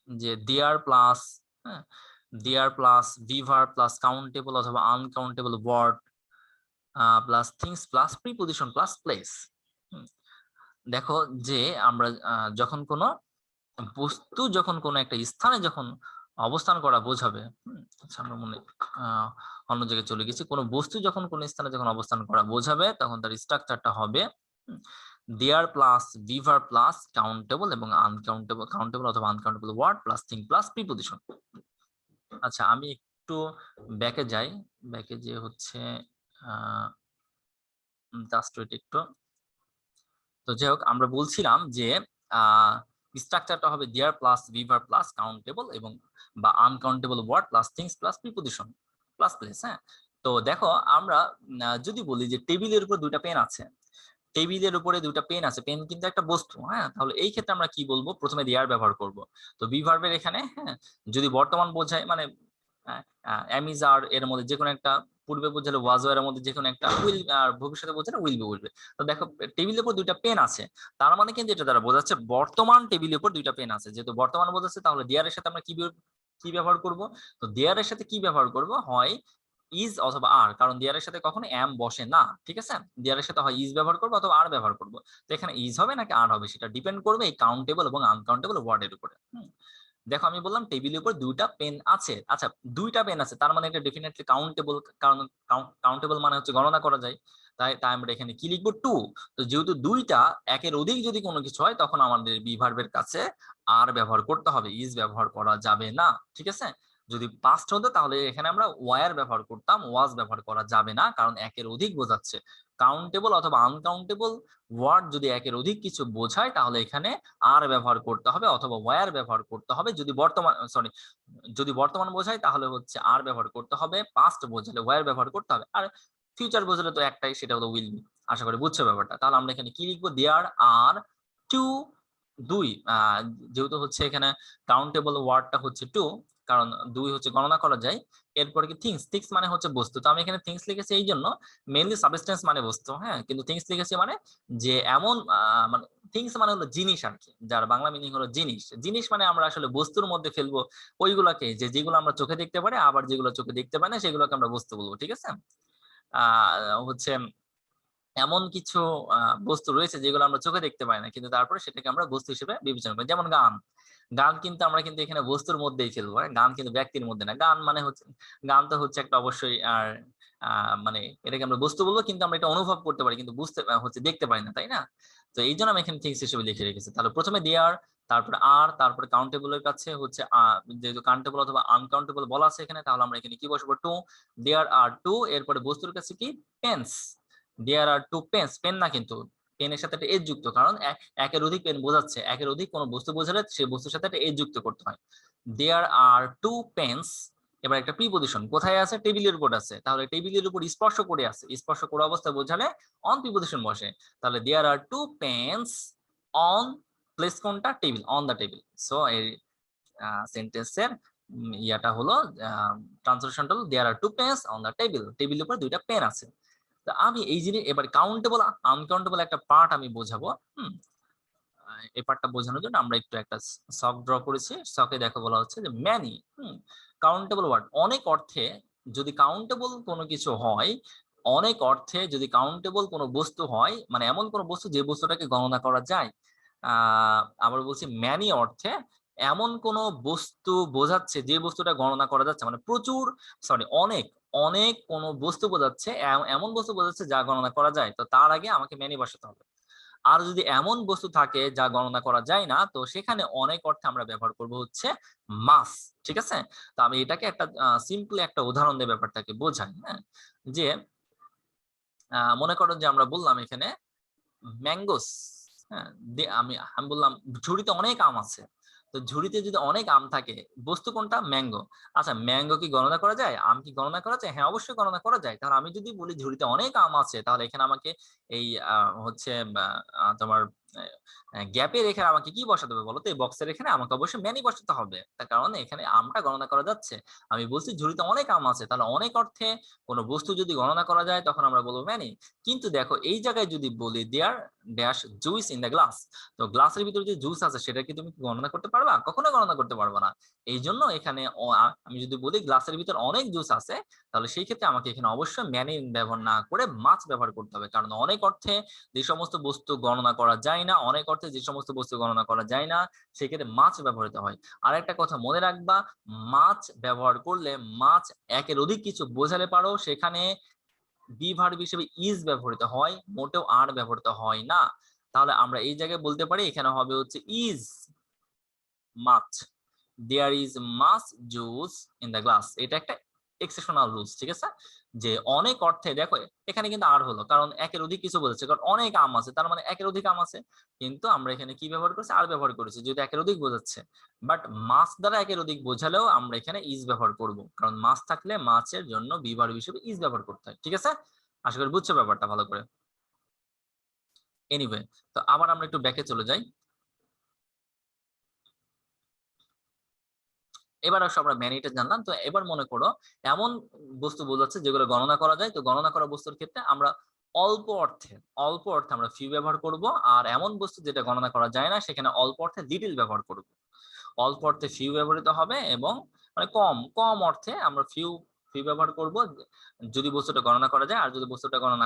Speaker 1: যে দেয়ার প্লাস, হ্যাঁ? There plus be verb plus countable অথবা uncountable word plus things plus preposition plus place. দেখো যে আমরা যখন কোনো বস্তু যখন কোনো একটা স্থানে যখন অবস্থান করা বোঝাবে, আচ্ছা আমরা মনে অন্য জায়গায় চলে গেছি, কোনো বস্তু যখন কোনো স্থানে যখন অবস্থান করা বোঝাবে তখন তার স্ট্রাকচারটা হবে there plus be verb plus countable এবং আনকাউন্টেবল, কাউন্টেবল অথবা uncountable word plus thing plus preposition. আচ্ছা আমি একটু ব্যাকে যাই, ব্যাকে যে হচ্ছে জাস্ট ওয়েট একটু। তো যাই হোক, আমরা বলছিলাম যে স্ট্রাকচারটা হবে there plus be verb plus countable এবং বা uncountable word plus things plus preposition plus place. হ্যাঁ, তো দেখো আমরা যদি বলি যে টেবিলের উপর দুইটা পেন আছে, টেবিলের উপরে দুইটা পেন আছে, পেন কিন্তু একটা বস্তু। হ্যাঁ, তাহলে এই ক্ষেত্রে আমরা কি বলবো? প্রথমে দেয়ার ব্যবহার করব। তো বি ভার্বের এখানে, হ্যাঁ, যদি বর্তমান বোঝায় মানে অ্যামিজ আর এর মধ্যে যে কোনো একটা, পূর্বে বোঝালে ওয়াজ এর মধ্যে যে কোনো একটা, উইল আর ভবিষ্যতে বোঝালে উইল বি বলবে। তো দেখো টেবিলের উপর দুইটা পেন আছে, তার মানে কিন্তু এটা দ্বারা বোঝাচ্ছে বর্তমান টেবিলের উপর দুইটা পেন আছে। যেহেতু বর্তমান বোঝাচ্ছে, তাহলে দেয়ারের সাথে আমরা কি ব্যবহার করব? তো দেয়ারের সাথে কি ব্যবহার করব? হয় ইজ অথবা আর, কারণ দেয়ারের সাথে কখনো এম বসে না। ঠিক আছে, দেয়ারের সাথে হয় ইজ ব্যবহার করবো অথবা আর ব্যবহার করবো। তো এখানে ইজ হবে নাকি আর হবে সেটা ডিপেন্ড করবে এই কাউন্টেবল এবং আনকাউন্টেবল ওয়ার্ডের উপরে। দেখো আমি বললাম টেবিলের উপর দুইটা পেন আছে। আচ্ছা, দুইটা পেন আছে তার মানে এটা ডেফিনেটলি কাউন্টেবল, কারণ কাউন্টেবল মানে হচ্ছে গণনা করা যায়। তাই তাই আমরা এখানে কি লিখবো? টু। তো যেহেতু দুইটা, একের অধিক যদি কোনো কিছু হয় তখন আমাদের বি ভার্বের কাছে আর ব্যবহার করতে হবে, ইজ ব্যবহার করা যাবে না। ঠিক আছে, যদি পাস্ট হতো তাহলে এখানে আমরা ওয়ার ব্যবহার করতাম, ওয়াজ ব্যবহার করা যাবে না, কারণ একের অধিক বোঝাচ্ছে। কাউন্টেবল অথবা আনকাউন্টেবল ওয়ার্ড যদি একের অধিক কিছু বোঝায় তাহলে এখানে আর ব্যবহার করতে হবে অথবা ওয়্যার ব্যবহার করতে হবে। যদি বর্তমান বোঝায় তাহলে হচ্ছে আর ব্যবহার করতে হবে, পাস্ট বোঝালে ওয়্যার ব্যবহার করতে হবে, আর ফিউচার বোঝালে তো একটাই, সেটা হলো উইল বি। আশা করি বুঝছো ব্যাপারটা। তাহলে আমরা এখানে কি লিখবো? দেয়ার আর টু, দুই, যেহেতু হচ্ছে এখানে কাউন্টেবল ওয়ার্ডটা হচ্ছে টু, কারণ দুই হচ্ছে গণনা করা যায়। এরপরে কি থিংস, থিংস মানে হচ্ছে বস্তু। তো আমি এখানে থিংস লিখেছি এই জন্য, মেইনলি সাবস্টেন্স মানে বস্তু। হ্যাঁ, কিন্তু থিংস লিখেছি মানে যে এমন মানে থিংস মানে হলো জিনিস আর কি, যার বাংলা মিনিং হলো জিনিস। জিনিস মানে আমরা আসলে বস্তুর মধ্যে ফেলবো ওইগুলাকে, যেগুলো আমরা চোখে দেখতে পারি, আবার যেগুলো চোখে দেখতে পাই না সেগুলোকে আমরা বস্তু বলবো। ঠিক আছে, হচ্ছে এমন কিছু বস্তু রয়েছে যেগুলো আমরা চোখে দেখতে পাই না, কিন্তু তারপরে সেটাকে আমরা বস্তু হিসেবে বিবেচনা করি। যেমন গান, গান কিন্তু আমরা কিন্তু এখানে বস্তুর মধ্যেই ফেলবো। হ্যাঁ? গান কিন্তু ব্যক্তির মধ্যে না। গান মানে হচ্ছে, গান তো হচ্ছে একটা অবশ্যই, আর মানে এটাকে আমরা বস্তু বলবো, কিন্তু আমরা এটা অনুভব করতে পারি কিন্তু বুঝতে হচ্ছে দেখতে পাই না, তাই না? তো এই জন্য আমি এখানে থিংস হিসেবে লিখে রেখেছি। তাহলে প্রথমে দেয়ার, তারপরে আর, তারপরে কাউন্টেবল এর কাছে হচ্ছে যেহেতু কাউন্টেবল অথবা আনকাউন্টেবল বলা আছে এখানে, তাহলে আমরা এখানে কি বসবো? টু। দেয়ার আর টু, এরপরে বস্তুর কাছে কি? Pens. There are two pens, pen না কিন্তু, পেনের সাথে একটা এজ যুক্ত, কারণ একের অধিক পেন বোঝাচ্ছে। একের অধিক কোনো বস্তু বোঝালে সেই বস্তুর সাথে একটা এজ যুক্ত করতে হয়। দেয়ার আর টু পেন্স। এবার একটা প্রিপজিশন কোথায় আছে? টেবিলের উপর আছে, তাহলে টেবিলের উপর স্পর্শ করে আছে, স্পর্শ করা অবস্থায় বোঝালে অন প্রিপজিশন বসে। তাহলে there are two pens on, place কোনটা? Table, on the table. So এই সেন্টেন্সের ইয়াটা হলো ট্রান্সলেশনটা হলো there are two pens on the table, টেবিলের উপর দুইটা পেন আছে। তো আমি এই জিনিস এবার কাউন্টেবল আনকাউন্টেবল একটা পার্ট আমি বোঝাবো। এই পার্টটা বোঝানোর জন্য আমরা একটু একটা সক ড্র করেছি। সকে দেখো বলা হচ্ছে যে ম্যানি কাউন্টেবল ওয়ার্ড, অনেক অর্থে যদি কাউন্টেবল কোনো কিছু হয়, অনেক অর্থে যদি কাউন্টেবল কোনো বস্তু হয়, মানে এমন কোনো বস্তু যে বস্তুটাকে গণনা করা যায়। আবার বলছি ম্যানি অর্থে এমন কোন বস্তু বোঝাচ্ছে যে বস্তুটা গণনা করা যাচ্ছে, মানে প্রচুর, সরি অনেক, অনেক কোন বস্তু বোঝাচ্ছে, এমন বস্তু বোঝাচ্ছে যা গণনা করা যায়, তো তার আগে আমাকে ম্যানি বসাতে হবে। আর যদি এমন বস্তু থাকে যা গণনা করা যায় না, তো সেখানে অনেক অর্থে আমরা ব্যবহার করব হচ্ছে মাস। ঠিক আছে? তো আমি এটাকে একটা সিম্পলি একটা উদাহরণ দিয়ে ব্যাপারটাকে বোঝাই। হ্যাঁ, যে মনে করো যে আমরা বললাম এখানে ম্যাঙ্গোস। হ্যাঁ, আমি আমি বললাম ঝুড়িতে অনেক আম আছে। তো ঝুড়িতে যদি অনেক আম থাকে, বস্তু কোনটা? ম্যাঙ্গো। আচ্ছা, ম্যাঙ্গো কি গণনা করা যায়? আম কি গণনা করা যায়? হ্যাঁ, অবশ্যই গণনা করা যায়। তাহলে আমি যদি বলি ঝুড়িতে অনেক আম আছে, তাহলে এখানে আমাকে এই হচ্ছে তোমার গ্যাপে রেখে আমাকে কি বসাতে হবে বলো তো? এই বক্সের এখানে আমাকে অবশ্যই ম্যানি বসাতে হবে। তার কারণ এখানে আমটা গণনা করা যাচ্ছে। আমি বলছি ঝুড়িতে অনেক আম আছে, তাহলে অনেক অর্থে কোন বস্তু যদি গণনা করা যায় তখন আমরা বলবো ম্যানি। কিন্তু দেখো এই জায়গায় যদি বলি there dash juice in the glass, তো গ্লাসের ভিতরে যে জুস আছে সেটা কি তুমি গণনা করতে পারবা? কখনো গণনা করতে পারবা না। এই জন্য এখানে আমি যদি বলি গ্লাসের ভিতর অনেক জুস আছে, তাহলে সেই ক্ষেত্রে আমাকে এখানে অবশ্যই ম্যানি ব্যবহার না করে মাছ ব্যবহার করতে হবে। কারণ অনেক অর্থে যে সমস্ত বস্তু গণনা করা যায় না, অনেক অর্থে যে সমস্ত বস্তু গণনা করা যায় না, সেক্ষেত্রে মাছ ব্যবহৃত হয়। আর একটা কথা মনে রাখবা, মাছ ব্যবহার করলে, মাছ একের অধিক কিছু বোঝালে পারো, সেখানে বি ভার্ব হিসেবে ইজ ব্যবহৃত হয়, মোটেও আর ব্যবহৃত হয় না। তাহলে আমরা এই জায়গায় বলতে পারি এখানে হবে হচ্ছে ইজ মাছ, দেয়ার ইজ মাছ জুস ইন দ্য গ্লাস। এটা একটা এক্সেপশনাল রুলস। ঠিক আছে? যে অনেক অর্থে দেখো এখানে কিন্তু আর হলো, কারণ একের অধিক কিছু বলেছে, কারণ অনেক আম আছে তার মানে একের অধিক আম আছে। কিন্তু আমরা এখানে কি ব্যবহার করছি? আর ব্যবহার করেছি, যদি একের অধিক বোঝাচ্ছে। বাট মাছ দ্বারা একের অধিক বোঝালেও আমরা এখানে ইজ ব্যবহার করব, কারণ মাছ থাকলে মাছের জন্য বি ভার্ব হিসেবে ইজ ব্যবহার করতে হয়। ঠিক আছে? আশা করি বুঝছো ব্যাপারটা ভালো করে। এনিওয়ে, তো আবার আমরা একটু ব্যাকে চলে যাই। এবার আসলে আমরা ম্যানিটা জানলাম। তো এবার মনে করো এমন বস্তু বোঝাচ্ছে যেগুলো গণনা করা যায়। তো গণনা করা বস্তুর ক্ষেত্রে আমরা অল্প অর্থে, অল্প অর্থে আমরা ফিউ ব্যবহার করব। আর এমন বস্তু যেটা গণনা করা যায় না, সেখানে অল্প অর্থে লিটল ব্যবহার করব। অল্প অর্থে ফিউ ব্যবহৃত হবে এবং মানে কম, কম অর্থে আমরা ফিউ ফিউ ব্যবহার করব যদি বস্তুটা গণনা করা যায়। আর যদি বস্তুটা গণনা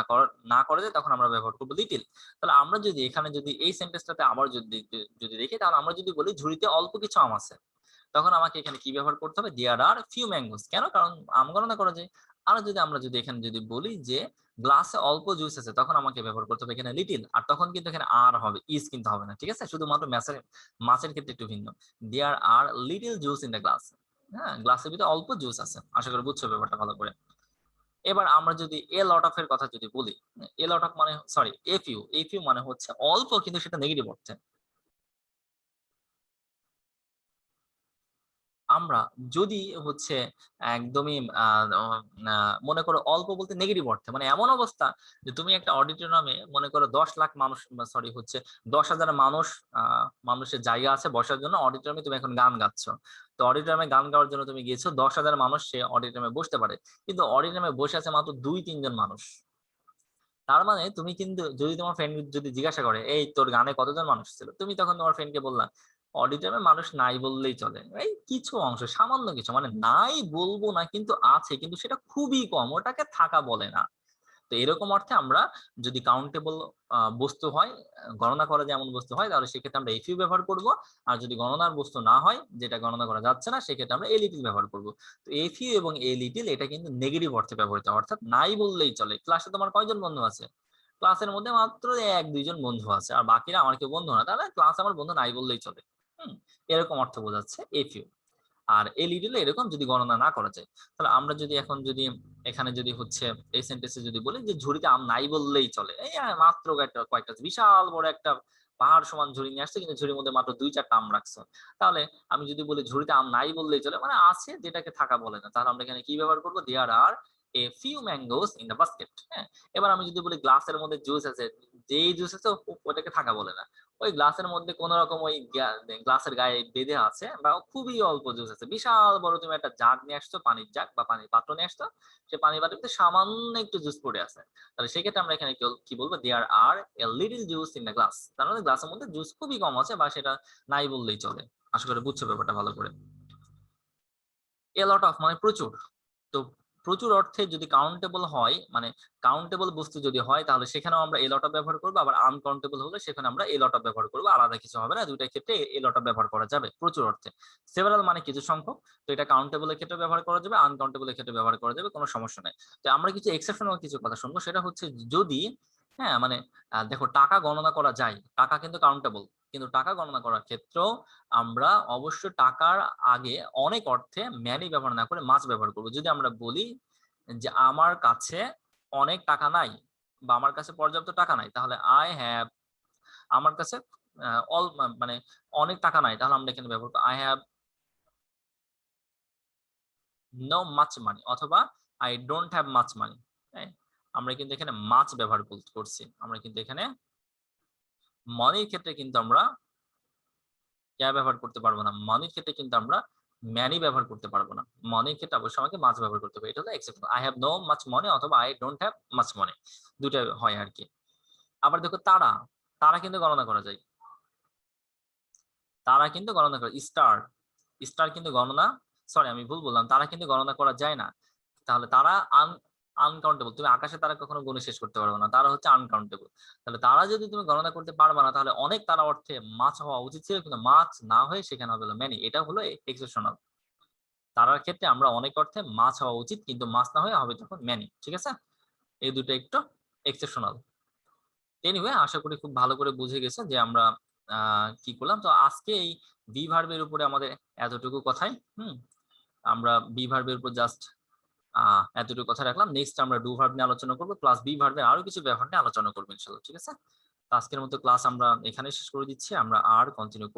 Speaker 1: না করা যায় তখন আমরা ব্যবহার করব লিটল। তাহলে আমরা যদি এখানে যদি এই সেন্টেন্সটাতে আবার যদি দেখি, তাহলে আমরা যদি বলি ঝুড়িতে অল্প কিছু আম আছে, তখন আমাকে এখানে কি ব্যবহার করতে হবে? দেয়ার আর ফিউ ম্যাঙ্গোস। কেন? কারণ আম গণনা করা যায়। আর যদি আমরা যদি এখানে যদি বলি যে গ্লাসে অল্প জুস আছে, তখন আমাকে ব্যবহার করতে হবে এখানে লিটিল। আর তখন কিন্তু এখানে আর হবে, ইজ কিন্তু হবে না। ঠিক আছে? শুধুমাত্র মাছের ক্ষেত্রে একটু ভিন্ন। There are little juice in the glass. হ্যাঁ, গ্লাসের ভিতরে অল্প জুস আছে। আশা করি বুঝছো ব্যাপারটা ভালো করে। এবার আমরা যদি এ লট অফ এর কথা যদি বলি, এ লট অফ মানে সরি এ ফিউ মানে হচ্ছে অল্প, কিন্তু সেটা নেগেটিভ অর্থে। আমরা যদি হচ্ছে একদমই মনে করো অল্প বলতে নেগেটিভ অর্থে, মানে এমন অবস্থা যে তুমি একটা অডিটোরিয়ামে মনে করো 10 লাখ মানুষ, সরি হচ্ছে 10,000 মানুষ, মানুষের জায়গা আছে বসার জন্য। অডিটোরিয়ামে তুমি এখন গান গাচ্ছ। তো অডিটোরিয়ামে গান গাওয়ার জন্য তুমি গিয়েছো, 10,000 মানুষ সে অডিটোরিয়ামে বসতে পারে, কিন্তু অডিটোরিয়ামে বসে আছে মাত্র 2-3 জন মানুষ। তার মানে তুমি কিন্তু যদি তোমার ফ্রেন্ড যদি জিজ্ঞাসা করে এই তোর গানে কতজন মানুষ ছিল, তুমি তখন তোমার ফ্রেন্ডকে বললা অডিটোরিয়ামে মানুষ নাই বললেই চলে, এই কিছু অংশ, সামান্য কিছু, মানে নাই বলবো না কিন্তু আছে, কিন্তু সেটা খুবই কম, ওটাকে থাকা বলে না। তো এরকম অর্থে আমরা যদি কাউন্টেবল বস্তু হয়, গণনা করা যায় এমন বস্তু হয়, তাহলে সেক্ষেত্রে আমরা এফিউ ব্যবহার করব। আর যদি গণনার বস্তু না হয়, যেটা গণনা করা যাচ্ছে না, সেক্ষেত্রে আমরা এ লিটিল ব্যবহার করব। তো এফিউ এবং এ লিটিল এটা কিন্তু নেগেটিভ অর্থে ব্যবহৃত হয়, অর্থাৎ নাই বললেই চলে। ক্লাসে তোমার কয়জন বন্ধু আছে? ক্লাসের মধ্যে মাত্র 1-2 জন বন্ধু আছে, আর বাকিরা আমার কেউ বন্ধু না, তাহলে ক্লাস আমার বন্ধু নাই বললেই চলে। হুম, এরকম অর্থ বোঝাচ্ছে এফিউ। আর এ লিটল এরকম যদি গণনা না করা যায়। তাহলে আমরা যদি এখন যদি এখানে যদি হচ্ছে এই সেন্টেন্সে যদি বলি যে ঝুড়িতে আম নাই বললেই চলে, এই মাত্র কয়েকটা বিশাল বড় একটা পাহাড় সমান ঝুড়ি নিয়ে আসছে, কিন্তু ঝুড়ির মধ্যে মাত্র 2-4টা আম রাখছো। তাহলে আমি যদি বলি ঝুড়িতে আম নাই বললেই চলে, মানে আছে যেটাকে থাকা বলে না, তাহলে আমরা এখানে কি ব্যবহার করবো? There are a few mangoes in the basket. হ্যাঁ, এবার আমি যদি বলি গ্লাসের মধ্যে জুস আছে, যেই জুস আছে ওটাকে থাকা বলে না, ওই গ্লাসের মধ্যে কোন রকম ওই গ্লাসের গায়ে বেঁধে আছে বা খুবই অল্প জুস আছে, বিশাল বড় তুমি একটা জাগ নিয়ে আসছো, পানির জাগ বা পানির পাত্র নিয়ে আসছো, সে পানির পাত্রতে সামান্য একটু জুস পড়ে আছে, তাহলে সেক্ষেত্রে আমরা এখানে কি বলবো, there are a little juice in the glass, তার মানে গ্লাসের মধ্যে জুস খুবই কম আছে বা সেটা নাই বললেই চলে। আশা করি বুঝছো ব্যাপারটা ভালো করে। এ লট অফ মানে প্রচুর। তো প্রচুর অর্থে যদি কাউন্টেবল হয়, মানে কাউন্টেবল বস্তু যদি হয়, তাহলে সেখানেও আমরা এ লট অফ ব্যবহার করবো, আবার আনকাউন্টেবল হলে সেখানে আমরা এ লট অফ ব্যবহার করবো, আলাদা কিছু হবে না, দুইটার ক্ষেত্রে এ লট অফ ব্যবহার করা যাবে প্রচুর অর্থে। সেভারাল মানে কিছু সংখ্যক, তো এটা কাউন্টেবলের ক্ষেত্রে ব্যবহার করা যাবে, আনকাউন্টেবলের ক্ষেত্রে ব্যবহার করা যাবে, কোনো সমস্যা নাই। তো আমরা কিছু এক্সেপশনাল কিছু কথা শুনবো, সেটা হচ্ছে যদি, হ্যাঁ মানে দেখো টাকা গণনা করা যায়, টাকা কিন্তু কাউন্টেবল, কিন্তু টাকা গণনা করার ক্ষেত্রেও আমরা অবশ্যই টাকার আগে অনেক অর্থে ম্যানি ব্যবহার না করে মাছ ব্যবহার করবো। যদি আমরা বলি যে আমার কাছে অনেক টাকা নাই বা আমার কাছে পর্যাপ্ত টাকা নাই, তাহলে আই হ্যাভ, আমার কাছে অল মানে অনেক টাকা নাই, তাহলে আমরা এখানে ব্যবহার করব I have no much money, অথবা I don't have much money. আমরা কিন্তু এখানে মাছ ব্যবহার করছি, আমরা কিন্তু এখানে মানির ক্ষেত্রে কিন্তু আমরা ব্যবহার করতে পারবো না, মানির ক্ষেত্রে কিন্তু আমরা ম্যানি ব্যবহার করতে পারবো না, মানির ক্ষেত্রে অবশ্যই আমাকে মাছ ব্যবহার করতে হবে। এটা হলো exception, I have no much money অথবা I don't have much money, দুটো হয় আর কি। আবার দেখো তারা, তারা কিন্তু গণনা করা যায়, তারা কিন্তু গণনা করা, স্টার, স্টার কিন্তু গণনা, সরি আমি ভুল বললাম, তারা কিন্তু গণনা করা যায় না, তাহলে তারা আনকাউন্টেবল, তুমি আকাশে তারা কখনো গুণে শেষ করতে পারবে না, তারা হচ্ছে আনকাউন্টেবল। তাহলে তারা যদি তুমি গণনা করতে পারবে না, তাহলে অনেক তারা অর্থে মাছ হওয়া উচিত ছিল, কিন্তু মাছ না হয়ে সেখানে হবে ম্যানি, এটা হলো এক্সেপশনাল। তারার ক্ষেত্রে আমরা অনেক অর্থে মাছ হওয়া উচিত, কিন্তু মাছ না হয়ে হবে তখন ম্যানি, ঠিক আছে? এই দুটো একটু এক্সেপশনাল। এনিওয়ে আশা করি খুব ভালো করে বুঝে গেছে যে আমরা কি করলাম। তো আজকে এই বি ভার্বের উপরে আমাদের এতটুকু কথাই। আমরা বি ভার্বের উপর জাস্ট এতটুকু কথা রাখলাম। নেক্সট আমরা ডু ভার্ব নিয়ে আলোচনা করবো, প্লাস বি ভার্বের আরো কিছু ব্যাপার নিয়ে আলোচনা করবো ইনশাআল্লাহ, ঠিক আছে? তো আজকের মতো ক্লাস আমরা এখানে শেষ করে দিচ্ছি, আমরা আর কন্টিনিউ